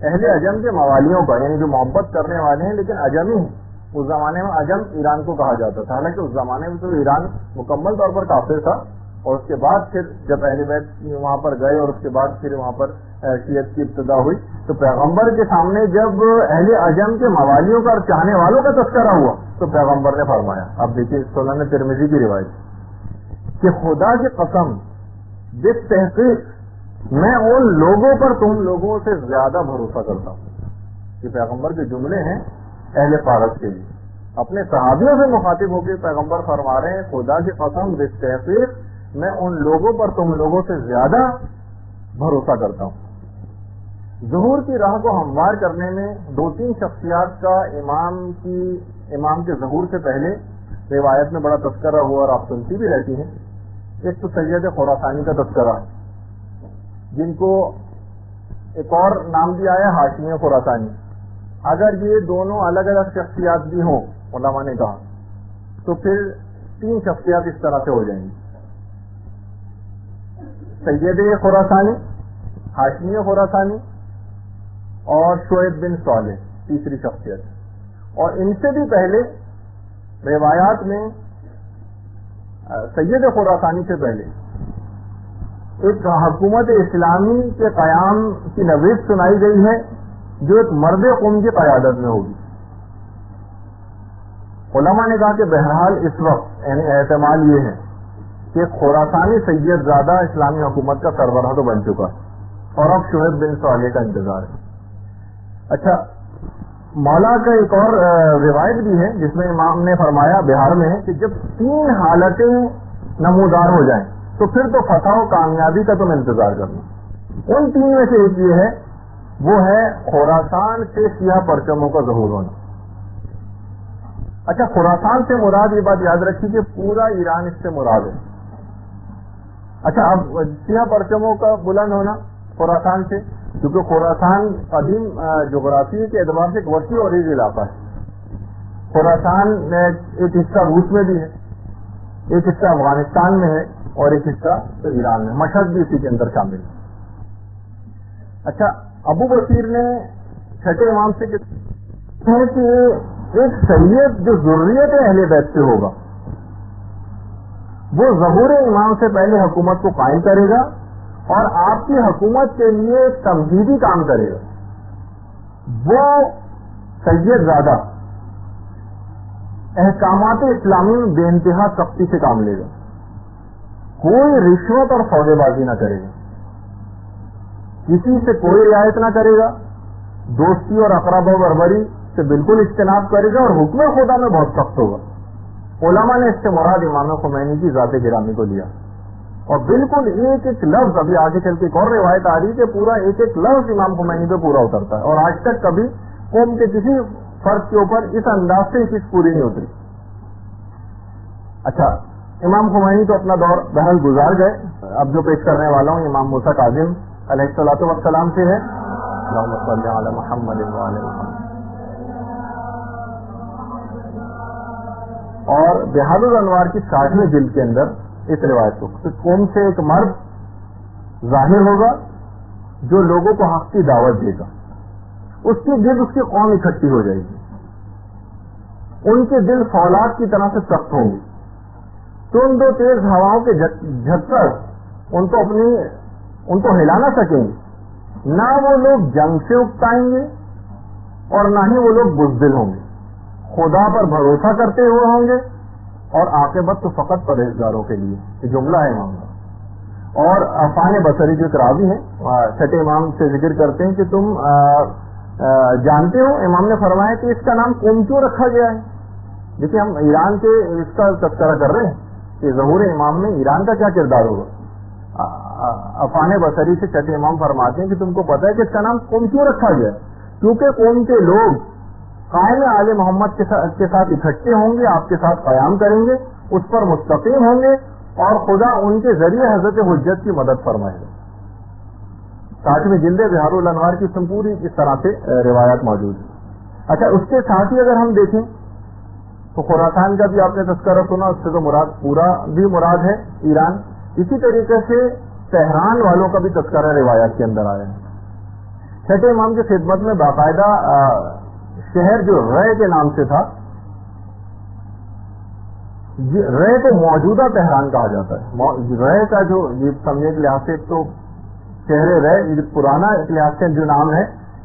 اہل عجم کے موالیوں کا, یعنی جو محبت کرنے والے ہیں لیکن عجمی ہیں, اس زمانے میں عجم ایران کو کہا جاتا تھا, حالانکہ اس زمانے میں تو ایران مکمل طور پر کافر تھا. اور اس کے بعد پھر جب اہل بیت وہاں پر گئے اور اس کے بعد پھر وہاں پر شیعت کی ابتدا ہوئی, تو پیغمبر کے سامنے جب اہل عجم کے موالیوں کا اور چاہنے والوں کا تذکرہ ہوا تو پیغمبر نے فرمایا, اب دیکھیے سنن ترمذی کی روایت, کہ خدا کی قسم بالتحقیق میں ان لوگوں پر تم لوگوں سے زیادہ بھروسہ کرتا ہوں. یہ پیغمبر کے جملے ہیں اہل فارس کے لیے. اپنے صحابیوں سے مخاطب ہو کے پیغمبر فرما رہے ہیں خدا کی قسم بالتحقیق میں ان لوگوں پر تم لوگوں سے زیادہ بھروسہ کرتا ہوں. ظہور کی راہ کو ہموار کرنے میں 2-3 شخصیات کا امام کے ظہور سے پہلے روایت میں بڑا تذکرہ ہوا اور آپ سنتی بھی رہتی ہیں. ایک تو سید خراسانی کا تذکرہ ہے, جن کو ایک اور نام دیا ہے ہاشمی خراسانی. اگر یہ دونوں الگ الگ شخصیات بھی ہوں, علماء نے کہا, تو پھر 3 شخصیات اس طرح سے ہو جائیں گی, سید خراسانی, ہاشمی خراسانی اور شعیب بن صالح تیسری شخصیت. اور ان سے بھی پہلے روایات میں سید خراسانی سے پہلے ایک حکومت اسلامی کے قیام کی نوید سنائی گئی ہے جو ایک مرد قوم کی قیادت میں ہوگی. علماء نے کہا کہ بہرحال اس وقت یعنی احتمال یہ ہے کہ خراسانی سید زادہ اسلامی حکومت کا سربراہ تو بن چکا ہے اور اب شعیب بن صالح کا انتظار ہے. اچھا, مولا کا ایک اور روایت بھی ہے جس میں امام نے فرمایا بہار میں ہے کہ جب 3 حالتیں نمودار ہو جائیں تو پھر تو فتح و کامیابی کا تم انتظار کرنا. ان 3 میں سے ایک یہ ہے, وہ ہے خراسان سے سیاہ پرچموں کا ظہور ہونا. اچھا, خراسان سے مراد, یہ بات یاد رکھیے کہ پورا ایران اس سے مراد ہے. اچھا, اب سیاہ پرچموں کا بلند ہونا خراسان سے, کیونکہ خراسان قدیم جغرافی کے اعتبار سے ایک وسیع اور عریض علاقہ ہے. خراسان ایک حصہ روس میں بھی ہے, ایک حصہ افغانستان میں ہے اور ایک حصہ ایران میں, مشہد بھی اسی کے اندر شامل ہے. اچھا, ابو بصیر نے چھٹے امام سے کہ ایک سید جو ضروریت اہل بیت سے ہوگا وہ ظہور امام سے پہلے حکومت کو قائم کرے گا اور آپ کی حکومت کے لیے تمہیدی کام کرے گا. وہ سید زادہ احکامات اسلامی میں بے انتہا سختی سے کام لے گا, کوئی رشوت اور سودے بازی نہ کرے گا, کسی سے کوئی رعایت نہ کرے گا, دوستی اور اقرب و بربری سے بالکل اجتناب کرے گا اور حکم خدا میں بہت سخت ہوگا. علماء نے اس سے مراد امام خمینی کی ذات گرامی کو لیا اور بالکل ایک ایک لفظ, ابھی آگے چل کے ایک اور روایت آ رہی ہے کہ پورا ایک ایک لفظ امام خمینی پہ پورا اترتا ہے اور آج تک کبھی قوم کے کسی فرد کے اوپر اس انداز سے چیز پوری نہیں اتری. اچھا, امام خمینی تو اپنا دور بہرحال گزار گئے. اب جو پیش کرنے والا ہوں امام موسیٰ کاظم علیہ الصلوۃ والسلام سے ہے. اللہم صلی علی محمد وعلی محمد. اور بہار الانوار کی 60ویں جلد کے اندر اس روایت کو قوم سے ایک مرد ظاہر ہوگا جو لوگوں کو حق کی دعوت دے گا, اس کے دل اس کی قوم اکٹھی ہو جائے گی, ان کے دل فولاد کی طرح سے سخت ہوں گے, تو ان 2 تیز ہواؤں کے جھٹکر ان کو ہلا نہ سکیں گے. نہ وہ لوگ جنگ سے اکتائیں گے اور نہ ہی وہ لوگ بزدل ہوں گے, خدا پر بھروسہ کرتے ہوئے ہوں گے اور عاقبت تو فقط پرہیزگاروں کے لیے. یہ جملہ ہے امام کا. اور عفان بصری جو راوی ہیں چھٹے امام سے ذکر کرتے ہیں کہ تم جانتے ہو امام نے فرمایا کہ اس کا نام قوم کیوں رکھا گیا ہے. دیکھیے ہم ایران کے اس کا تذکرہ کر رہے ہیں کہ ظہور امام میں ایران کا کیا کردار ہوگا. افان بصری سے چھٹے امام فرماتے ہیں کہ تم کو پتا ہے کہ اس کا نام قوم کیوں رکھا گیا ہے؟ کیونکہ قوم کے لوگ قائم آل محمد کے ساتھ اکٹھے ہوں گے, آپ کے ساتھ قیام کریں گے, اس پر مستقیم ہوں گے اور خدا ان کے ذریعے حضرت حجت کی مدد فرمائے گا. ساتھ میں جلد بہار الانوار کی پوری اس طرح سے روایات موجود ہیں. اچھا اس کے ساتھ ہی اگر ہم دیکھیں تو خراسان کا بھی آپ نے تذکرہ سنا, اس سے تو مراد پورا بھی مراد ہے ایران. اسی طریقے سے تہران والوں کا بھی تذکرہ روایات کے اندر آیا ہے. چھٹے امام کی خدمت میں باقاعدہ شہر جو رے کے نام سے تھا, رے کو موجودہ تہران کہا جاتا ہے. رے کا جو سمجھنے کے لحاظ سے تو شہر رے پرانا ایک لحاظ سے جو نام ہے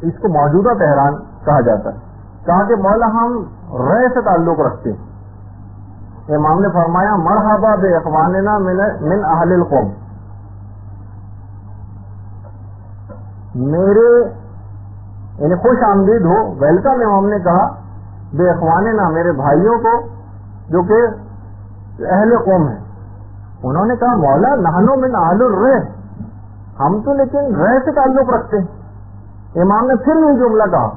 اس کو موجودہ تہران کہا جاتا ہے. کہا کہ مولا ہم رے سے تعلق رکھتے ہیں. امام نے فرمایا مرحبا بے اخواننا من اہل القوم, میرے یعنی خوش آمدید ہو, ویلکم. امام نے کہا بے اخواننا, میرے بھائیوں کو جو کہ اہل قوم ہیں. انہوں نے کہا مولا نحنو من اہل الرے, ہم تو لیکن رے سے تعلق رکھتے ہیں. امام نے پھر یہ جملہ کہا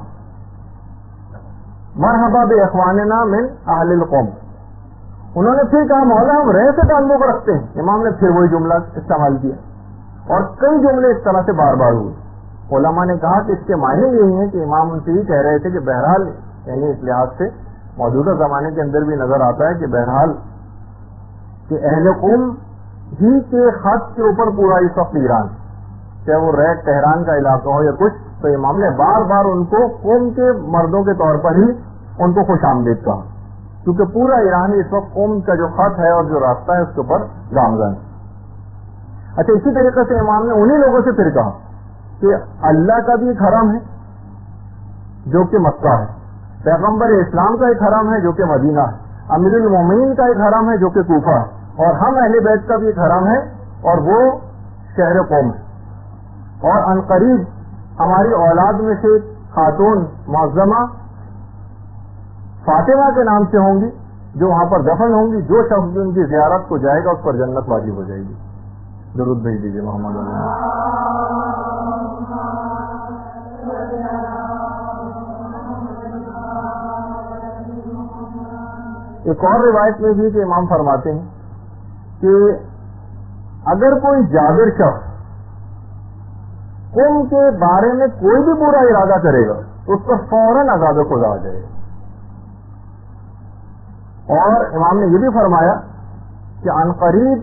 مرحبا بے اخواننا من اہل القوم. انہوں نے پھر کہا مولا ہم رے سے تعلق رکھتے ہیں. امام نے پھر وہی جملہ استعمال کیا اور کئی جملے اس طرح سے بار بار ہوئے. علماء نے کہا کہ اس کے معنی یہی ہیں کہ امام ان سے یہ کہہ رہے تھے کہ بہرحال یعنی اس لحاظ سے موجودہ زمانے کے اندر بھی نظر آتا ہے کہ بہرحال کہ اہل قوم ہی کے خط کے اوپر پورا اس وقت ایران, چاہے وہ ریڈ تہران کا علاقہ ہو یا کچھ, تو امام نے بار بار ان کو قوم کے مردوں کے طور پر ہی ان کو خوش آمدید کہا, کیونکہ پورا ایران اس وقت قوم کا جو خط ہے اور جو راستہ ہے اس کے اوپر گامزن. اچھا اسی طریقے سے امام نے انہی لوگوں سے پھر کہا کہ اللہ کا بھی ایک حرم ہے جو کہ مکہ ہے, پیغمبر اسلام کا ایک حرم ہے جو کہ مدینہ ہے, امیر المومنین کا ایک حرم ہے جو کہ کوفہ ہے, اور ہم اہل بیت کا بھی ایک حرم ہے اور وہ شہر قوم ہے. اور عنقریب ہماری اولاد میں سے خاتون معظمہ فاطمہ کے نام سے ہوں گی جو وہاں پر دفن ہوں گی. جو شخص بھی ان کی زیارت کو جائے گا اس پر جنت واجب ہو جائے گی. درود بھیج دیجیے محمد علیہ. ایک اور روایت میں بھی کہ امام فرماتے ہیں کہ اگر کوئی جابر شخص قوم کے بارے میں کوئی بھی برا ارادہ کرے گا تو اس پر فوراً عذاب خدا آ جائے گا. اور امام نے یہ بھی فرمایا کہ عنقریب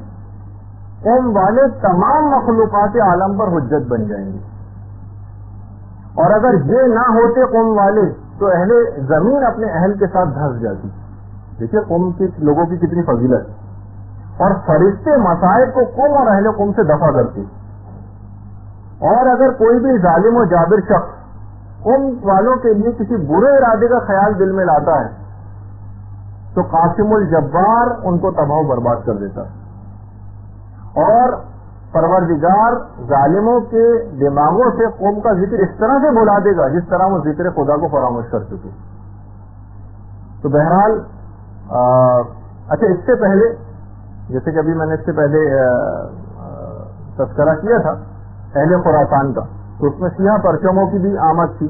قوم والے تمام مخلوقات عالم پر حجت بن جائیں گے, اور اگر یہ نہ ہوتے قوم والے تو اہل زمین اپنے اہل کے ساتھ دھنس جاتی. دیکھیے قوم کے لوگوں کی کتنی فضیلت, اور فرشتے مصائب کو قوم اور اہل قوم سے دفع کرتے. اور اگر کوئی بھی ظالم و جابر شخص قوم والوں کے لیے کسی برے ارادے کا خیال دل میں لاتا ہے تو قاسم الجبار ان کو تباہ و برباد کر دیتا ہے, اور پروردگار ظالموں کے دماغوں سے قوم کا ذکر اس طرح سے بھلا دے گا جس طرح وہ ذکر خدا کو فراموش کر چکے. تو بہرحال اچھا اس سے پہلے جیسے کہ ابھی میں نے اس سے پہلے تذکرہ کیا تھا اہل خراسان کا, تو اس میں سیاہ پرچموں کی بھی آمد تھی,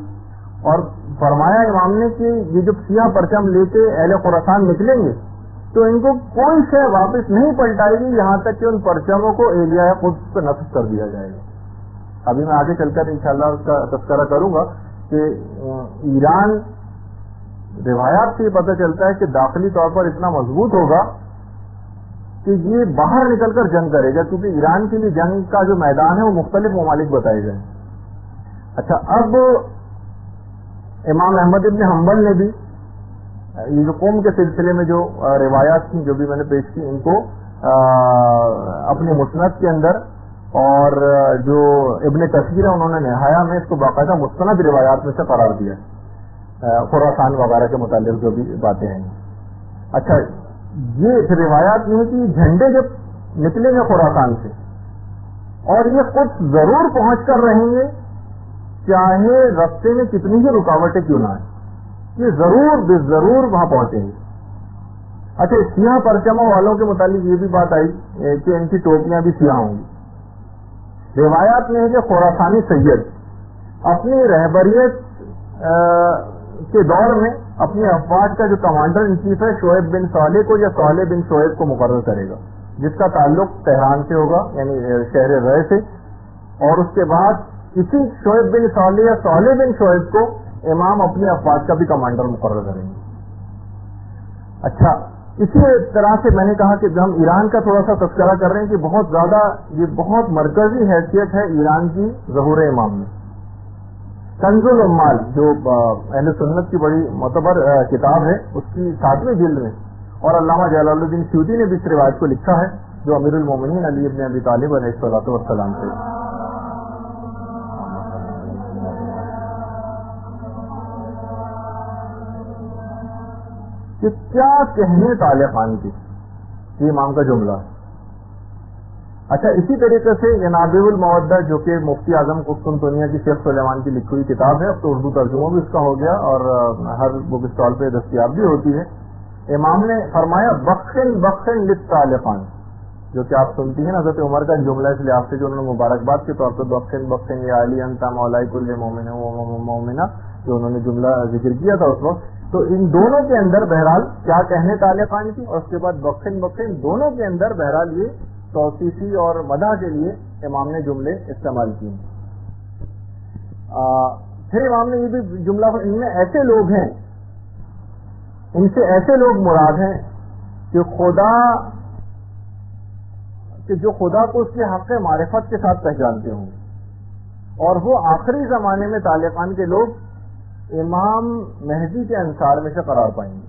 اور فرمایا امام نے کہ یہ جو سیاہ پرچم لے کے اہل خراسان نکلیں گے تو ان کو کوئی شے واپس نہیں پلٹائے گی یہاں تک کہ ان پرچموں کو ایلیاء قدس پہ نصب کر دیا جائے گا. ابھی میں آگے چل کر انشاءاللہ اس کا تذکرہ کروں گا کہ ایران روایات سے یہ پتہ چلتا ہے کہ داخلی طور پر اتنا مضبوط ہوگا کہ یہ باہر نکل کر جنگ کرے گا, کیونکہ ایران کے لیے جنگ کا جو میدان ہے وہ مختلف ممالک بتائے گئے. اچھا اب امام احمد ابن حنبل نے بھی یہ جو قوم کے سلسلے میں جو روایات تھیں جو بھی میں نے پیش کی ان کو اپنے مسند کے اندر, اور جو ابن کثیر ہے انہوں نے نہایا میں اس کو باقاعدہ مستند روایات میں سے قرار دیا خراسان وغیرہ کے متعلق جو بھی باتیں ہیں. اچھا یہ روایات یہ ہے کہ جھنڈے جب نکلیں گے خراسان سے اور یہ خود ضرور پہنچ کر رہیں گے چاہے راستے میں کتنی ہی رکاوٹیں کیوں نہ آئیں، یہ ضرور بے ضرور وہاں پہنچیں گے۔ اچھا، سیاہ پرچموں والوں کے متعلق یہ بھی بات آئی کہ ان کی ٹوپیاں بھی سیاہ ہوں گی۔ روایات میں ہے کہ خراسانی سید اپنی رہبریت کے دور میں اپنی افواج کا جو کمانڈر ان چیف ہے شعیب بن صالح کو یا صالح بن شعیب کو مقرر کرے گا، جس کا تعلق تہران سے ہوگا، یعنی شہر رائے سے، اور اس کے بعد اسی شعیب بن صالح یا صالح بن شعیب کو امام اپنی افواج کا بھی کمانڈر مقرر کریں گے۔ اچھا، اسی طرح سے میں نے کہا کہ ہم ایران کا تھوڑا سا تذکرہ کر رہے ہیں کہ بہت زیادہ یہ بہت مرکزی حیثیت ہے ایران کی ظہور امام میں۔ کنز العمال جو اہل سنت کی بڑی معتبر کتاب ہے، اس کی 7ویں جلد میں، اور علامہ جلال الدین سیوطی نے بھی اس روایت کو لکھا ہے جو امیر المومنین علی ابن ابی طالب علیہ الصلوۃ والسلام سے۔ کہ کیا کہنے طالقان کی، یہ امام کا جملہ ہے۔ اچھا، اسی طریقے سے ینابیع المودہ جو کہ مفتی اعظم قسطنطنیہ کی شیخ سلیمان کی لکھی ہوئی کتاب ہے، اب تو اردو ترجمہ بھی اس کا ہو گیا اور ہر بک اسٹال پہ دستیاب بھی ہوتی ہے۔ امام نے فرمایا بخشن بخشن للطالقان، جو کہ آپ سنتی ہیں حضرت عمر کا جملہ اس لحاظ سے جو انہوں نے مبارکباد کے طور پر بخشن بخشن یا علی انت مولا کل مومن و مومنہ جو انہوں نے جملہ ذکر کیا تھا اس وقت، تو ان دونوں کے اندر بہرحال کیا کہنے طالقان کی اور اس کے بعد بخشن بخشن، دونوں کے اندر بہرحال یہ توصیفی اور مدح کے لیے امام نے جملے استعمال کیے۔ پھر امام نے یہ بھی جملہ، ان میں ایسے لوگ ہیں، ان سے ایسے لوگ مراد ہیں کہ جو خدا کو اس کے حق معرفت کے ساتھ پہچانتے ہوں گے، اور وہ آخری زمانے میں طالقان کے لوگ امام مہدی کے انصار میں سے قرار پائیں گے۔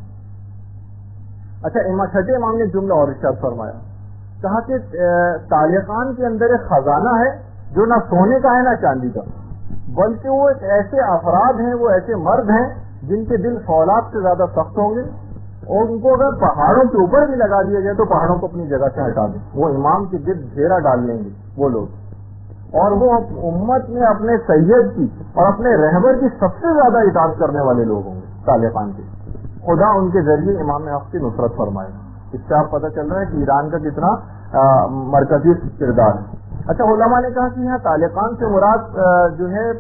اچھا، چھٹے امام نے جملہ اور ارشاد فرمایا، کہا کہ طالقان کے اندر ایک خزانہ ہے جو نہ سونے کا ہے نہ چاندی کا، بلکہ وہ ایک ایسے افراد ہیں، وہ ایسے مرد ہیں جن کے دل فولاد سے زیادہ سخت ہوں گے، اور ان کو اگر پہاڑوں کے اوپر بھی لگا دیا جائے تو پہاڑوں کو اپنی جگہ سے ہٹا دیں، وہ امام کے گرد گھیرا ڈال لیں گے وہ لوگ، اور وہ امت میں اپنے سید کی اور اپنے رہبر کی سب سے زیادہ اطاعت کرنے والے لوگ ہوں گے طالقان کے۔ خدا ان کے ذریعے امام حق کی نصرت فرمائے۔ اس سے آپ پتہ چل رہا ہے کہ ایران کا کتنا مرکزی کردار ہے۔ اچھا، علماء نے کہا کہ یہاں طالقان سے مراد جو ہے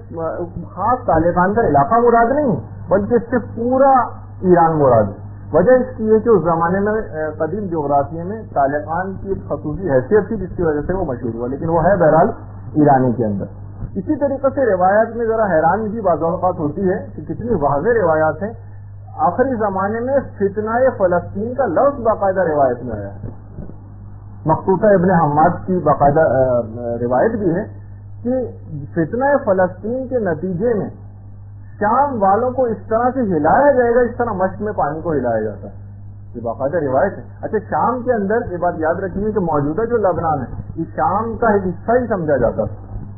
خاص طالقان کا علاقہ مراد نہیں، بلکہ اس سے پورا ایران مراد ہے۔ وجہ اس کی ہے کہ اس زمانے میں قدیم جغرافیے میں طالقان کی ایک خصوصی حیثیت تھی جس کی وجہ سے وہ مشہور ہوا، لیکن وہ ہے بہرحال ایرانی کے اندر۔ اسی طریقے سے روایات میں ذرا حیران بھی بعض اوقات ہوتی ہے کہ کتنی واضح روایات ہیں۔ آخری زمانے میں فتنہ فلسطین کا لفظ باقاعدہ روایت میں آیا ہے، مخطوطہ ابن حماد کی باقاعدہ روایت بھی ہے کہ فتنہ فلسطین کے نتیجے میں شام والوں کو اس طرح سے ہلایا جائے گا، اس طرح مشق میں پانی کو ہلایا جاتا ہے، یہ باقاعدہ روایت ہے۔ اچھا، شام کے اندر یہ بات یاد رکھیے کہ موجودہ جو لبنان ہے یہ شام کا ایک حصہ ہی سمجھا جاتا ہے،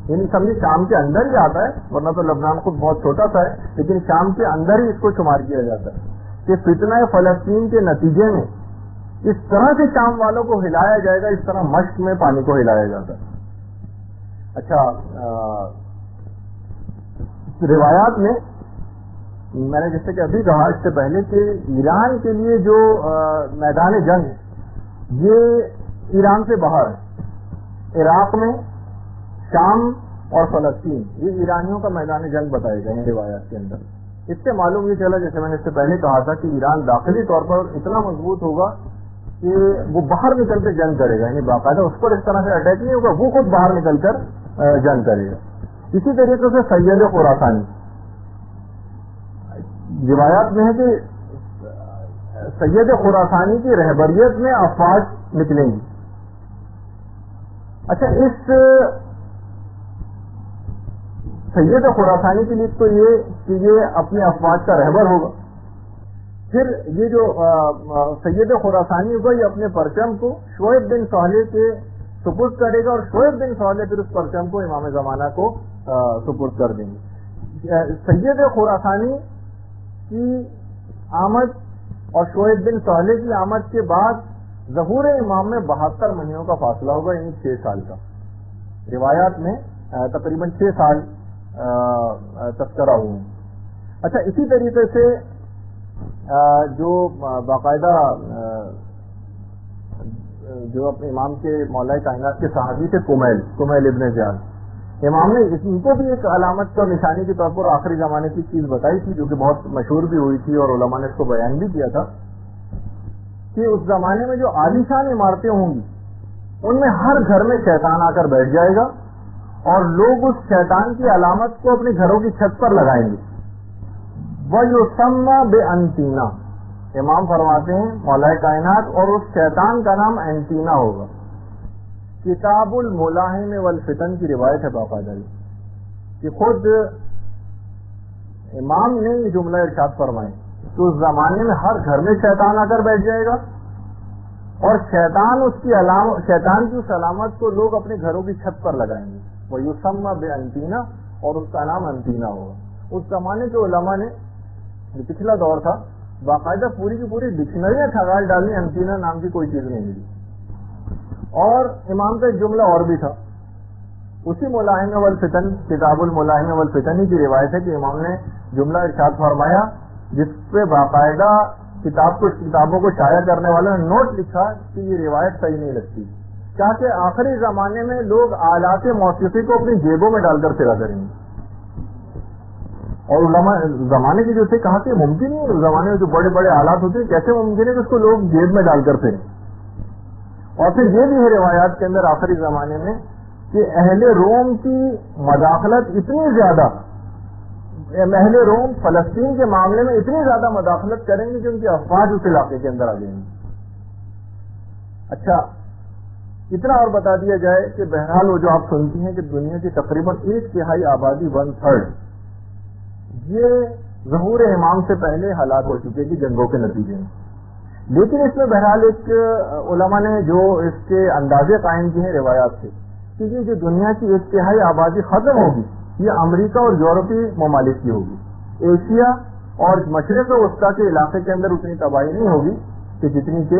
یعنی سمجھے شام کے اندر ہی آتا ہے، ورنہ تو لبنان خود بہت چھوٹا سا ہے، لیکن شام کے اندر ہی اس کو شمار کیا جاتا ہے کہ فتنہ فلسطین کے نتیجے میں اس طرح سے شام والوں کو ہلایا جائے گا، اس طرح مشق میں پانی کو ہلایا جاتا ہے۔ اچھا، روایات میں میں نے جیسے کہ ابھی کہا اس سے پہلے کہ ایران کے لیے جو میدان جنگ ہے یہ ایران سے باہر ہے، عراق میں شام اور فلسطین یہ ایرانیوں کا میدان جنگ بتائے گئے ہیں روایات کے اندر۔ اس سے معلوم یہ چلا، جیسے میں نے اس سے پہلے کہا تھا، کہ ایران داخلی طور پر اتنا مضبوط ہوگا کہ وہ باہر نکل کے جنگ کرے گا، یعنی باقاعدہ اس پر اس طرح سے اٹیک نہیں ہوگا، وہ خود باہر نکل کر جنگ کرے گا۔ اسی طریقے سے سید خراسانی روایات میں ہے کہ سید خراسانی کی رہبریت میں افواج نکلیں گی۔ اچھا، اس سید خراسانی کے لیے تو یہ کہ یہ اپنے افواج کا رہبر ہوگا، پھر یہ جو سید خراسانی ہوگا یہ اپنے پرچم کو شعیب بن صالح کے سپرد کرے گا، اور شعیب بن صالح پھر اس پرچم کو امام زمانہ کو سپرد کر دیں گے۔ سید خراسانی کی آمد اور شعیب بن صالح کی آمد کے بعد ظہور امام میں 72 مہینوں کا فاصلہ ہوگا، یعنی 6 سال کا۔ روایات میں تقریباً 6 سال تذکرہ ہوئے. اچھا اسی طریقے سے جو باقاعدہ جو اپنے امام کے مولا کائنات کے صحابی تھے کمیل ابن زیاد, امام نے ان کو بھی ایک علامت اور نشانی کے طور پر آخری زمانے کی چیز بتائی تھی جو کہ بہت مشہور بھی ہوئی تھی اور علماء نے اس کو بیان بھی کیا تھا کہ اس زمانے میں جو عالیشان عمارتیں ہوں گی ان میں ہر گھر میں شیطان آ کر بیٹھ جائے گا اور لوگ اس شیطان کی علامت کو اپنے گھروں کی چھت پر لگائیں گے. وَيُسَمَّى بِأَنْتِينَا, امام فرماتے ہیں مولا کائنات, اور اس شیطان کا نام اینٹینا ہوگا. کتاب الملاحم والفتن کی روایت ہے باقاعدہ کہ خود امام نے یہ جملہ ارشاد فرمائے تو اس زمانے میں ہر گھر میں شیطان آ کر بیٹھ جائے گا اور شیطان کی اس علامت کو لوگ اپنے گھروں کی چھت پر لگائیں گے. وہ یسمى بانتینا, اور اس کا نام انتینا ہوگا. اس زمانے کے علماء نے, جو پچھلا دور تھا, باقاعدہ پوری کی پوری ڈکشنریاں کھگال ڈالی, انتینا نام کی کوئی چیز نہیں ملی. اور امام کا ایک جملہ اور بھی تھا اسی ملاحم والفتن, کتاب الملاحم والفتن کی روایت ہے کہ امام نے جملہ ارشاد فرمایا جس پہ باقاعدہ کتابوں کو شائع کرنے والوں نے نوٹ لکھا کہ یہ روایت صحیح نہیں لگتی, کہ آخری زمانے میں لوگ آلات موسیقی کو اپنی جیبوں میں ڈال کر پھرا کریں گے. اور علماء زمانے کے جو تھے کہا کہ ممکن نہیں, زمانے میں جو بڑے بڑے آلات ہوتے ہیں کیسے ممکن ہے کہ اس کو لوگ جیب میں ڈال کر پھریں. اور پھر یہ بھی ہے روایات کے اندر آخری زمانے میں کہ اہل روم کی مداخلت اتنی زیادہ, اہل روم فلسطین کے معاملے میں اتنی زیادہ مداخلت کریں گے کہ ان کی افواج اس علاقے کے اندر آ جائیں گی. اچھا اتنا اور بتا دیا جائے کہ بہرحال وہ جو آپ سنتی ہیں کہ دنیا کی تقریباً 1/3 آبادی 1/3 یہ ظہور امام سے پہلے ہلاک ہو چکے تھی جنگوں کے نتیجے میں. لیکن اس میں بہرحال ایک علماء نے جو اس کے اندازے قائم کیے ہیں روایات سے کہ یہ جو دنیا کی 1/3 آبادی ختم ہوگی یہ امریکہ اور یورپی ممالک کی ہوگی. ایشیا اور مشرق وسطیٰ کے علاقے کے اندر اتنی تباہی نہیں ہوگی کہ جتنی کہ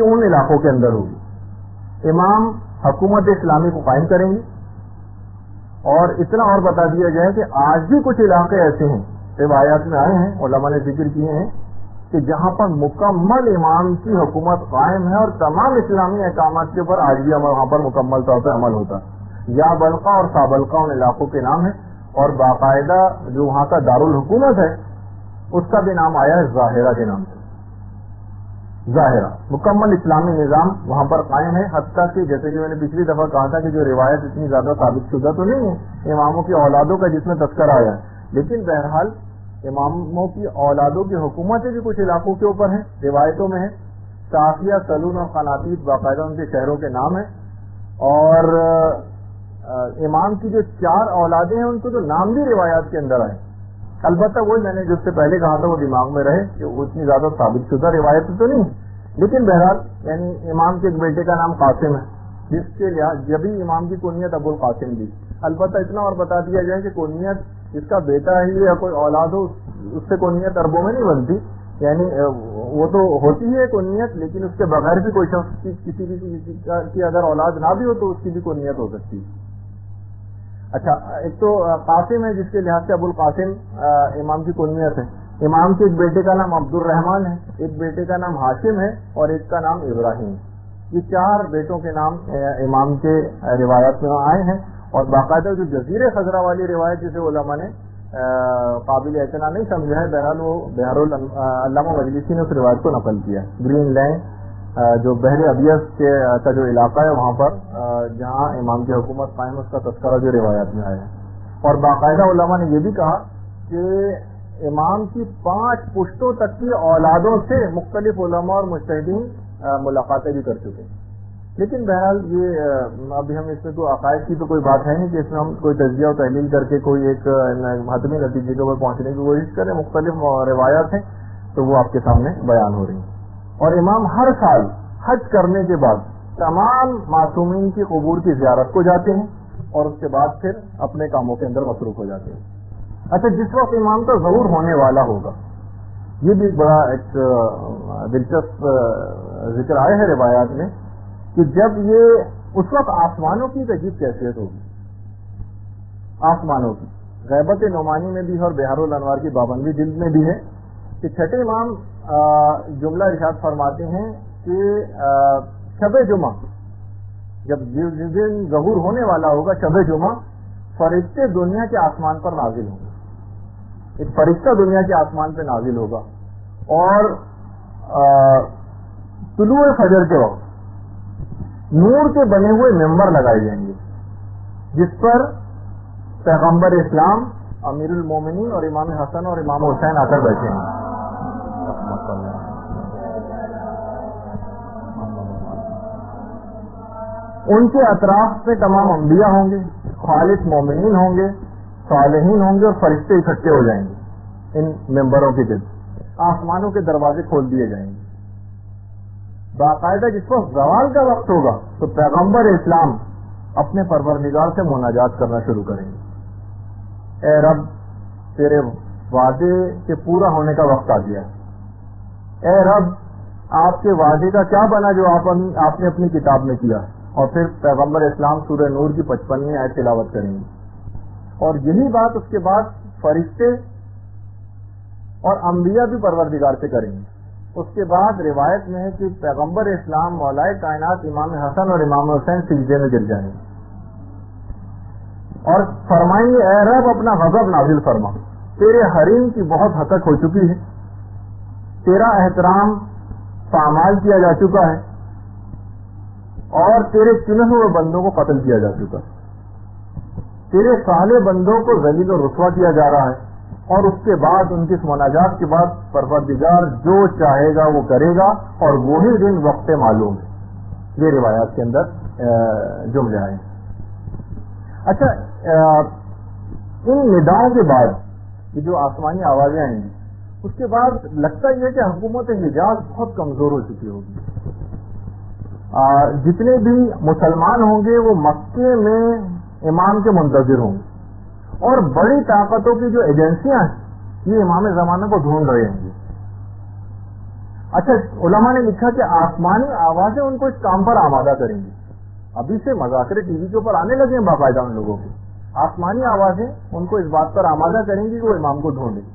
ان علاقوں کے اندر ہوگی. امام حکومت اسلامی کو قائم کریں گے. اور اتنا اور بتا دیا جائے کہ آج بھی کچھ علاقے ایسے ہیں, روایات میں آئے ہیں, علماء نے ذکر کیے ہیں کہ جہاں پر مکمل امام کی حکومت قائم ہے اور تمام اسلامی احکامات کے اوپر آج بھی وہاں پر مکمل طور پر عمل ہوتا ہے. یا بلقا اور سابلقا ان علاقوں کے نام ہیں, اور باقاعدہ جو وہاں کا دارالحکومت ہے اس کا بھی نام آیا ہے ظاہرہ کے نام سے. ظاہرہ مکمل اسلامی نظام وہاں پر قائم ہے. حتیٰ کہ جیسے کہ میں نے پچھلی دفعہ کہا تھا کہ جو روایت اتنی زیادہ ثابت شدہ تو نہیں ہے اماموں کی اولادوں کا جس میں تذکرہ آیا ہے, لیکن بہرحال اماموں کی اولادوں کی حکومتیں بھی کچھ علاقوں کے اوپر ہیں, روایتوں میں ہے. صافیہ, سلون اور قناطیس باقاعدہ ان کے شہروں کے نام ہیں. اور امام کی جو 4 اولادیں ہیں ان کو تو نام بھی روایات کے اندر آئے. البتہ وہی میں نے جس سے پہلے کہا تھا وہ دماغ میں رہے کہ وہ اتنی زیادہ ثابت شدہ روایت تو نہیں, لیکن بہرحال یعنی امام کے ایک بیٹے کا نام قاسم ہے جس کے لحاظ جبھی امام کی کنیت ابو القاسم دی. البتہ اتنا اور بتا دیا جائے کہ کنیت جس کا بیٹا ہے یا کوئی اولاد ہو اس سے کنیت اربوں میں نہیں بنتی, یعنی وہ تو ہوتی ہے کنیت لیکن اس کے بغیر بھی کوئی شخص کسی کی اگر اولاد نہ بھی ہو تو اس کی بھی کنیت ہو سکتی ہے. اچھا ایک تو قاسم ہے جس کے لحاظ سے ابو القاسم امام کی کنیت ہے. امام کے ایک بیٹے کا نام عبد الرحمان ہے, ایک بیٹے کا نام ہاشم ہے اور ایک کا نام ابراہیم. یہ 4 بیٹوں کے نام امام کے روایات میں آئے ہیں. اور باقاعدہ جو جزیرے خضرا والی روایت جسے علماء نے قابل اعتنا نہیں سمجھا ہے, بہرحال وہ بہار علامہ مجلسی نے اس روایت کو نقل کیا. گرین لینڈ جو بحر ابیض کا جو علاقہ ہے وہاں پر جہاں امام کی حکومت قائم اس کا تذکرہ جو روایات میں آیا ہے. اور باقاعدہ علماء نے یہ بھی کہا کہ امام کی 5 پشتوں تک کی اولادوں سے مختلف علماء اور مجتہدین ملاقاتیں بھی کر چکے. لیکن بہرحال یہ ابھی ہم اس میں کوئی عقائد کی تو کوئی بات ہے نہیں کہ اس میں ہم کوئی تجزیہ و تحلیل کر کے کوئی ایک حتمی نتیجے کے اوپر پہنچنے کی کوشش کریں. مختلف روایات ہیں تو وہ آپ کے سامنے بیان ہو رہی ہیں. اور امام ہر سال حج کرنے کے بعد تمام معصومین کی قبور کی زیارت کو جاتے ہیں اور اس کے بعد پھر اپنے کاموں کے اندر مصروف ہو جاتے ہیں. اچھا جس وقت امام کا ظہور ہونے والا ہوگا یہ بھی بڑا ایک دلچسپ ذکر آئے ہے روایات میں کہ جب یہ اس وقت آسمانوں کی ایک عجیب کیفیت ہوگی، آسمانوں کی غیبت نعمانی میں بھی ہے اور بہار الانوار کی 52ویں جلد میں بھی ہے کہ چھٹے امام جملہ ارشاد فرماتے ہیں کہ شب جمعہ جب جس دن ظہور ہونے والا ہوگا شب جمعہ، فرشتے دنیا کے آسمان پر نازل ہوں گے، ایک فرشتہ دنیا کے آسمان پہ نازل ہوگا اور طلوع فجر کے وقت نور کے بنے ہوئے ممبر لگائے جائیں گے جس پر پیغمبر اسلام، امیر المومنین اور امام حسن اور امام حسین آ کر بیٹھے ہیں۔ ان کے اطراف میں تمام انبیاء ہوں گے، خالص مومنین ہوں گے، صالحین ہوں گے اور فرشتے اکٹھے ہو جائیں گے ان ممبروں کے گرد، آسمانوں کے دروازے کھول دیے جائیں گے۔ باقاعدہ جس وقت زوال کا وقت ہوگا تو پیغمبر اسلام اپنے پروردگار سے مناجات کرنا شروع کریں گے، اے رب تیرے وعدے کے پورا ہونے کا وقت آ گیا، اے رب آپ کے وعدے کا کیا بنا جو آپ نے اپنی کتاب میں کیا، اور پھر پیغمبر اسلام سورہ نور کی 55ویں آیت تلاوت کریں گے، اور یہی بات اس کے بعد فرشتے اور انبیاء بھی پروردگار سے کریں گے۔ اس کے بعد روایت میں ہے کہ پیغمبر اسلام مولائے کائنات امام حسن اور امام حسین سجدے میں گر جائیں گے اور فرمائیں گے اے رب اپنا غضب نازل فرما، تیرے حریم کی بہت حقیق ہو چکی ہے، تیرا احترام پامال کیا جا چکا ہے اور تیرے چنے ہوئے بندوں کو قتل کیا جا چکا ہے، تیرے صالح بندوں کو ذلیل و رسوا کیا جا رہا ہے، اور اس کے بعد ان کی اس مناجات کے بعد پروردگار جو چاہے گا وہ کرے گا اور وہی دن وقت معلوم ہے۔ یہ روایات کے اندر جملے آئے ہیں۔ اچھا، ان نداؤں کے بعد یہ جو آسمانی آوازیں آئیں گی اس کے بعد لگتا یہ ہے کہ حکومت حجاز بہت کمزور ہو چکی ہوگی، جتنے بھی مسلمان ہوں گے وہ مکے میں امام کے منتظر ہوں گے اور بڑی طاقتوں کی جو ایجنسیاں ہیں یہ امام زمانہ کو ڈھونڈ رہے ہیں۔ اچھا، علماء نے لکھا کہ آسمانی آوازیں ان کو اس کام پر آمادہ کریں گی، ابھی سے مذاکرے ٹی وی کے اوپر آنے لگے ہیں باقاعدہ ان لوگوں کے، آسمانی آوازیں ان کو اس بات پر آمادہ کریں گی کہ وہ امام کو ڈھونڈیں گے۔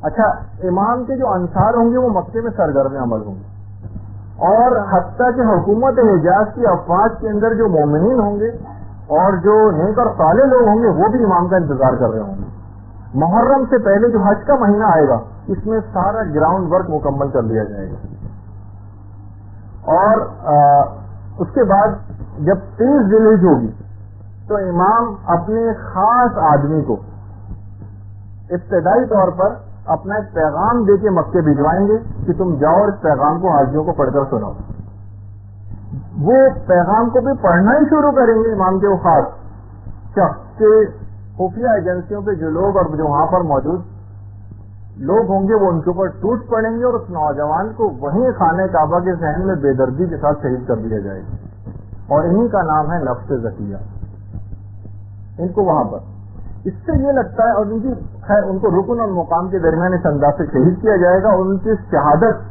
اچھا، امام کے جو انصار ہوں گے وہ مکے میں سرگرم عمل ہوں گے اور حتیٰ کہ حکومت حجاز کی افواج کے اندر جو مومنین ہوں گے اور جو نیک اور صالح لوگ ہوں گے وہ بھی امام کا انتظار کر رہے ہوں گے۔ محرم سے پہلے جو حج کا مہینہ آئے گا اس میں سارا گراؤنڈ ورک مکمل کر لیا جائے گا، اور اس کے بعد جب 30 ذی الحجہ ہوگی تو امام اپنے خاص آدمی کو ابتدائی طور پر اپنا ایک پیغام دے کے مکے بھجوائیں گے کہ تم جاؤ اور اس پیغام کو حاجیوں کو پڑھ کر سناؤ۔ وہ پیغام کو بھی پڑھنا ہی شروع کریں گے امام کے وہ خاص شخص کے خفیہ ایجنسیوں کے جو لوگ اور جو وہاں پر موجود لوگ ہوں گے وہ ان کے اوپر ٹوٹ پڑیں گے اور اس نوجوان کو وہیں خانہ کعبہ کے ذہن میں بے دردی کے ساتھ شہید کر دیا جائے گا، اور انہی کا نام ہے نفس زکیہ۔ ان کو وہاں پر اس سے یہ لگتا ہے، اور ان کی خیر ان کو رکن اور مقام کے درمیان اس انداز سے شہید کیا جائے گا، اور ان کی شہادت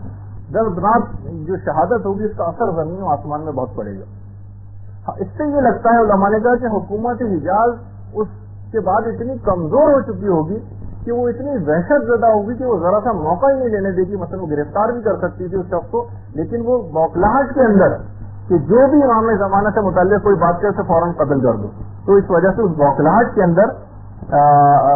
دردناک جو شہادت ہوگی اس کا اثر زمین و آسمان میں بہت پڑے گا۔ اس سے یہ لگتا ہے علماء نے کہا کہ حکومت حجاز اس کے بعد اتنی کمزور ہو چکی ہوگی کہ وہ اتنی وحشت زدہ ہوگی کہ وہ ذرا سا موقع ہی نہیں لینے دے گی، مثلا وہ گرفتار بھی کر سکتی تھی اس شخص کو، لیکن وہ موکلاہٹ کے اندر کہ جو بھی امام زمانہ سے متعلق کوئی بات کرے اسے فوراً قتل کر دو، تو اس وجہ سے اس موکلاہٹ کے اندر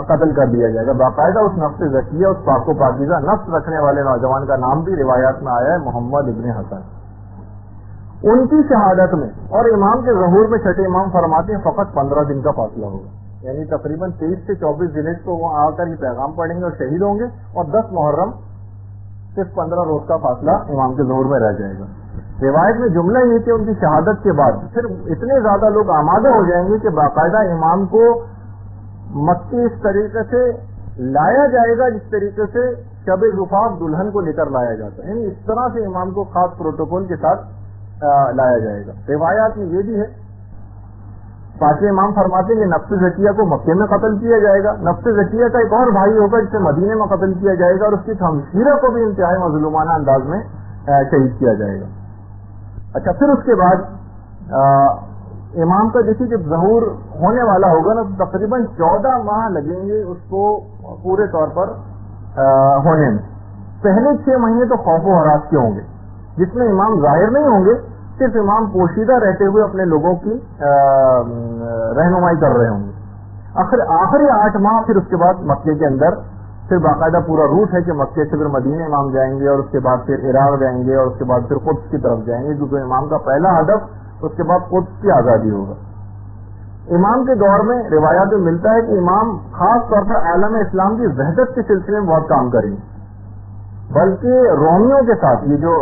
قتل کر دیا جائے گا۔ باقاعدہ اس نفس زکیہ، اس پاک و پاکیزہ نفس رکھنے والے نوجوان کا نام بھی روایات میں آیا ہے محمد ابن حسن۔ ان کی شہادت میں اور امام کے ظہور میں چھٹے امام فرماتے ہیں فقط 15 دن کا فاصلہ ہوگا، یعنی تقریباً 23 سے 24 ذی الحجہ کو وہ آ کر یہ پیغام پڑھیں گے اور شہید ہوں گے، اور 10 محرم صرف 15 روز کا فاصلہ امام کے ظہور میں رہ جائے گا۔ روایت میں جملہ یہ کہ ان کی شہادت کے بعد پھر اتنے زیادہ لوگ آمادہ ہو جائیں گے کہ باقاعدہ امام کو مکے اس طریقے سے لایا جائے گا جس طریقے سے شب زفاف دلہن کو لے کر لایا جاتا ہے، یعنی اس طرح سے امام کو خاص پروٹوکول کے ساتھ لایا جائے گا۔ روایات میں یہ بھی ہے، پانچویں امام فرماتے ہیں کہ نفس زکیہ کو مکے میں قتل کیا جائے گا، نفس زکیہ کا ایک اور بھائی ہوگا جسے مدینے میں قتل کیا جائے گا، اور اس کی ہمشیرہ کو بھی انتہائی مظلومانہ انداز میں شہید کیا جائے گا۔ اچھا پھر اس کے بعد امام کا دیکھیے جب ظہور ہونے والا ہوگا نا تو تقریباً 14 ماہ لگیں گے اس کو پورے طور پر ہونے میں. پہلے 6 مہینے تو خوف و ہراس کے ہوں گے جس میں امام ظاہر نہیں ہوں گے, صرف امام پوشیدہ رہتے ہوئے اپنے لوگوں کی رہنمائی کر رہے ہوں گے. آخری 8 ماہ پھر اس کے بعد مکے کے اندر پھر باقاعدہ پورا روٹ ہے کہ مکے سے پھر مدینے امام جائیں گے اور اس کے بعد پھر عراق جائیں گے اور اس کے بعد پھر قدس کی طرف جائیں گے, کیونکہ امام کا پہلا ہدف اس کے بعد قدس کی آزادی ہوگا. امام کے دور میں روایات میں ملتا ہے کہ امام خاص طور پر عالم اسلام کی وحدت کے سلسلے میں بہت کام کریں گے, بلکہ رومیوں کے ساتھ, یہ جو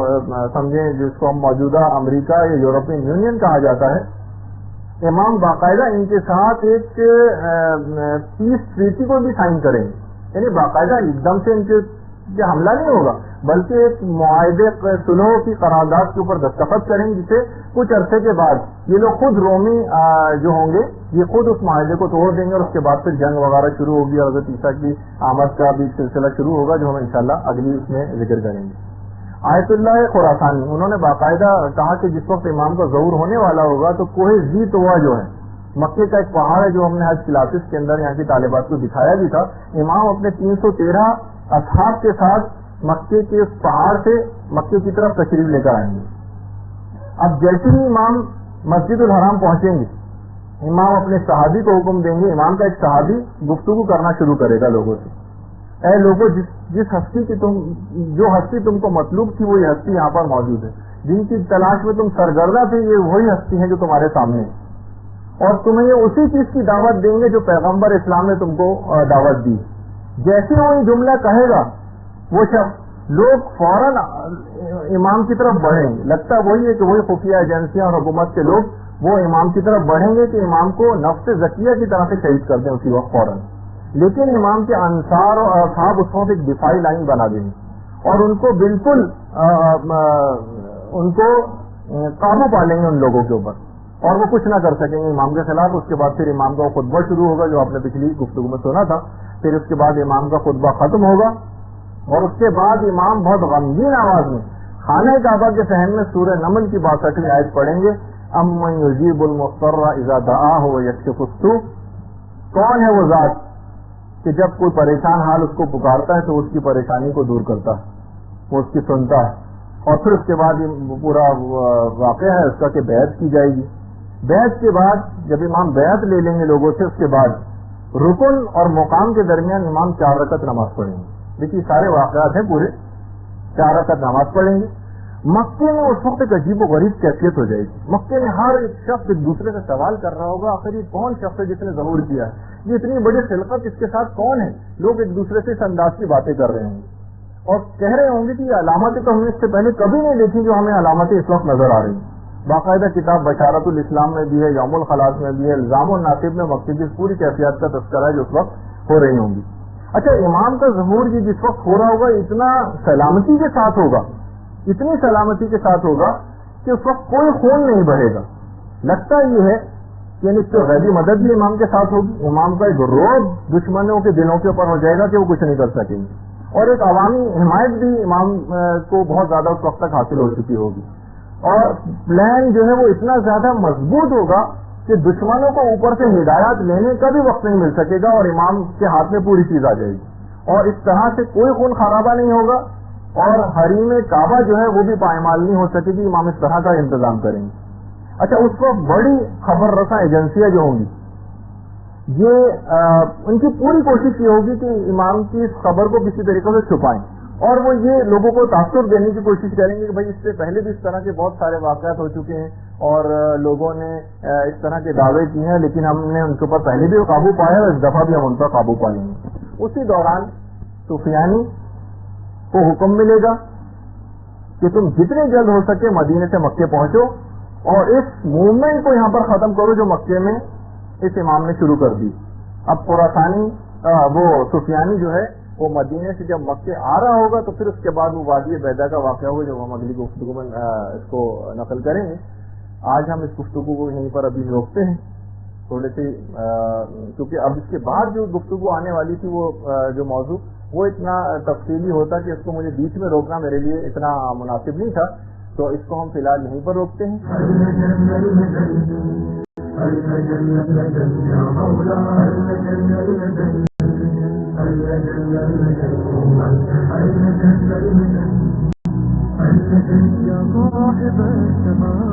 سمجھیں جس کو ہم موجودہ امریکہ یا یورپین یونین کہا جاتا ہے, امام باقاعدہ ان کے ساتھ ایک پیس ٹریٹی کو بھی سائن کریں گے. یعنی باقاعدہ ایک دم سے ان کے حملہ نہیں ہوگا, بلکہ ایک معاہدے صلح کی قرارداد کے اوپر دستخط کریں گے, جسے کچھ عرصے کے بعد یہ لوگ خود رومی جو ہوں گے یہ خود اس معاہدے کو توڑ دیں گے اور اس کے بعد پھر جنگ وغیرہ شروع ہوگی اور حضرت عیسیٰ کی آمد کا بھی سلسلہ شروع ہوگا, جو ہم انشاءاللہ اگلی اس میں ذکر کریں گے. آیت اللہ خراسانی انہوں نے باقاعدہ کہا کہ جس وقت امام کا ظہور ہونے والا ہوگا تو کوہ ذی طویٰ جو ہے مکے کا ایک پہاڑ ہے, جو ہم نے آج کلاسز کے اندر یہاں کی طالبات کو دکھایا بھی تھا, امام اپنے 313 اصحاب کے ساتھ مکے کے اس پہاڑ سے مکے کی طرف تشریف لے کر آئیں گے. اب جیسے ہی امام مسجد الحرام پہنچیں گے, امام اپنے صحابی کو حکم دیں گے. امام کا ایک صحابی گفتگو کرنا شروع کرے گا لوگوں سے, اے لوگوں جس ہستی کی جو ہستی تم کو مطلوب تھی وہی ہستی یہاں پر موجود ہے, جن کی تلاش میں تم سرگردہ تھے یہ وہی ہستی ہے جو تمہارے سامنے ہے, اور تمہیں یہ اسی چیز کی دعوت دیں گے جو پیغمبر اسلام نے تم کو دعوت دی. جیسے وہ یہ جملہ کہے گا وہ شخص لوگ فوراً امام کی طرف بڑھیں گے. لگتا وہی ہے کہ وہی خفیہ ایجنسیاں اور حکومت کے لوگ وہ امام کی طرف بڑھیں گے کہ امام کو نفس زکیہ کی طرح سے شہید کر دیں اسی وقت فوراً. لیکن امام کے انصار اور اصحاب اس وقت ایک دفاعی لائن بنا دیں گے اور ان کو بالکل ان کو قابو پا لیں گے ان لوگوں کے اوپر, اور وہ کچھ نہ کر سکیں گے امام کے خلاف. اس کے بعد پھر امام کا خطبہ شروع ہوگا جو آپ نے پچھلی گفتگو میں سنا تھا. پھر اس کے بعد امام کا خطبہ ختم ہوگا اور اس کے بعد امام بہت غمگین آواز میں خانہ کعبہ کے صحن میں سورہ نمل کی 62ویں آیت پڑھیں گے, امن یجیب المضطر اذا دعاہ ویکشف السوء. کون ہے وہ ذات کہ جب کوئی پریشان حال اس کو پکارتا ہے تو اس کی پریشانی کو دور کرتا ہے, وہ اس کی سنتا ہے. اور پھر اس کے بعد یہ پورا واقعہ ہے اس کا کہ بیعت کی جائے گی. بیعت کے بعد جب امام بیعت لے لیں گے لوگوں سے, اس کے بعد رکن اور مقام کے درمیان امام 4 رکعت نماز پڑھیں گے. دیکھیے سارے واقعات ہیں پورے, 4 رکعت نماز پڑھیں گے. مکے میں اس وقت ایک عجیب و غریب کیفیت ہو جائے گی. مکے میں ہر ایک شخص ایک دوسرے سے سوال کر رہا ہوگا آخر یہ کون شخص ہے جس نے ظہور کیا ہے, یہ اتنی بڑی خلقت اس کے ساتھ کون ہے. لوگ ایک دوسرے سے اس انداز کی باتیں کر رہے ہوں گے اور کہہ رہے ہوں گے کہ یہ علامتیں تو ہم نے اس سے پہلے کبھی نہیں دیکھی جو ہمیں علامتیں اس وقت نظر آ رہی ہیں. باقاعدہ کتاب بشارت الاسلام میں بھی ہے, یوم الخلاص میں بھی ہے, الزام الناصب میں مکے کی پوری کیفیات کا تذکرہ ہے جو اس وقت ہو رہی ہوں گی. اچھا امام کا ظہور یہ جس وقت ہو رہا ہوگا اتنا سلامتی کے ساتھ ہوگا, اتنی سلامتی کے ساتھ ہوگا کہ اس وقت کوئی خون نہیں بہے گا. لگتا یہ ہے کہ یعنی تو غیبی مدد بھی امام کے ساتھ ہوگی. امام کا ایک روب دشمنوں کے دلوں کے اوپر ہو جائے گا کہ وہ کچھ نہیں کر سکیں گے, اور ایک عوامی حمایت بھی امام کو بہت زیادہ اس وقت تک حاصل ہو چکی ہوگی. اور پلان جو ہے وہ اتنا زیادہ مضبوط ہوگا کہ دشمنوں کو اوپر سے ہدایات لینے کا بھی وقت نہیں مل سکے گا, اور امام کے ہاتھ میں پوری چیز آ جائے گی. اور اس طرح سے کوئی خون خرابہ نہیں ہوگا, اور حریم کعبہ جو ہے وہ بھی پائمال نہیں ہو سکے گی. امام اس طرح کا انتظام کریں گے. اچھا اس کو بڑی خبر رساں ایجنسیاں جو ہوں گی یہ ان کی پوری کوشش یہ ہوگی کہ امام کی اس خبر کو کسی طریقے سے چھپائیں, اور وہ یہ لوگوں کو تاثر دینے کی کوشش کریں گے کہ بھائی اس سے پہلے بھی اس طرح کے بہت سارے واقعات ہو چکے ہیں اور لوگوں نے اس طرح کے دعوے کیے ہیں, لیکن ہم نے ان کے اوپر پہلے بھی قابو پایا اور اس دفعہ بھی ہم ان پر قابو پائیں گے. اسی دوران سفیانی کو حکم ملے گا کہ تم جتنے جلد ہو سکے مدینے سے مکے پہنچو اور اس موومنٹ کو یہاں پر ختم کرو جو مکے میں اس امام نے شروع کر دی. اب خراسانی وہ سفیانی جو ہے وہ مدینے سے جب مکے آ رہا ہوگا تو پھر اس کے بعد وہ وادی بیدا کا واقعہ ہوگا جو ہم اگلی گفتگو میں اس کو نقل کریں گے. آج ہم اس گفتگو کو یہیں پر ابھی روکتے ہیں تھوڑے سے, کیونکہ اب اس کے بعد جو گفتگو آنے والی تھی وہ جو موضوع وہ اتنا تفصیلی ہوتا کہ اس کو مجھے بیچ میں روکنا میرے لیے اتنا مناسب نہیں تھا. تو اس کو ہم فی الحال یہیں پر روکتے ہیں. يا صاحب السماء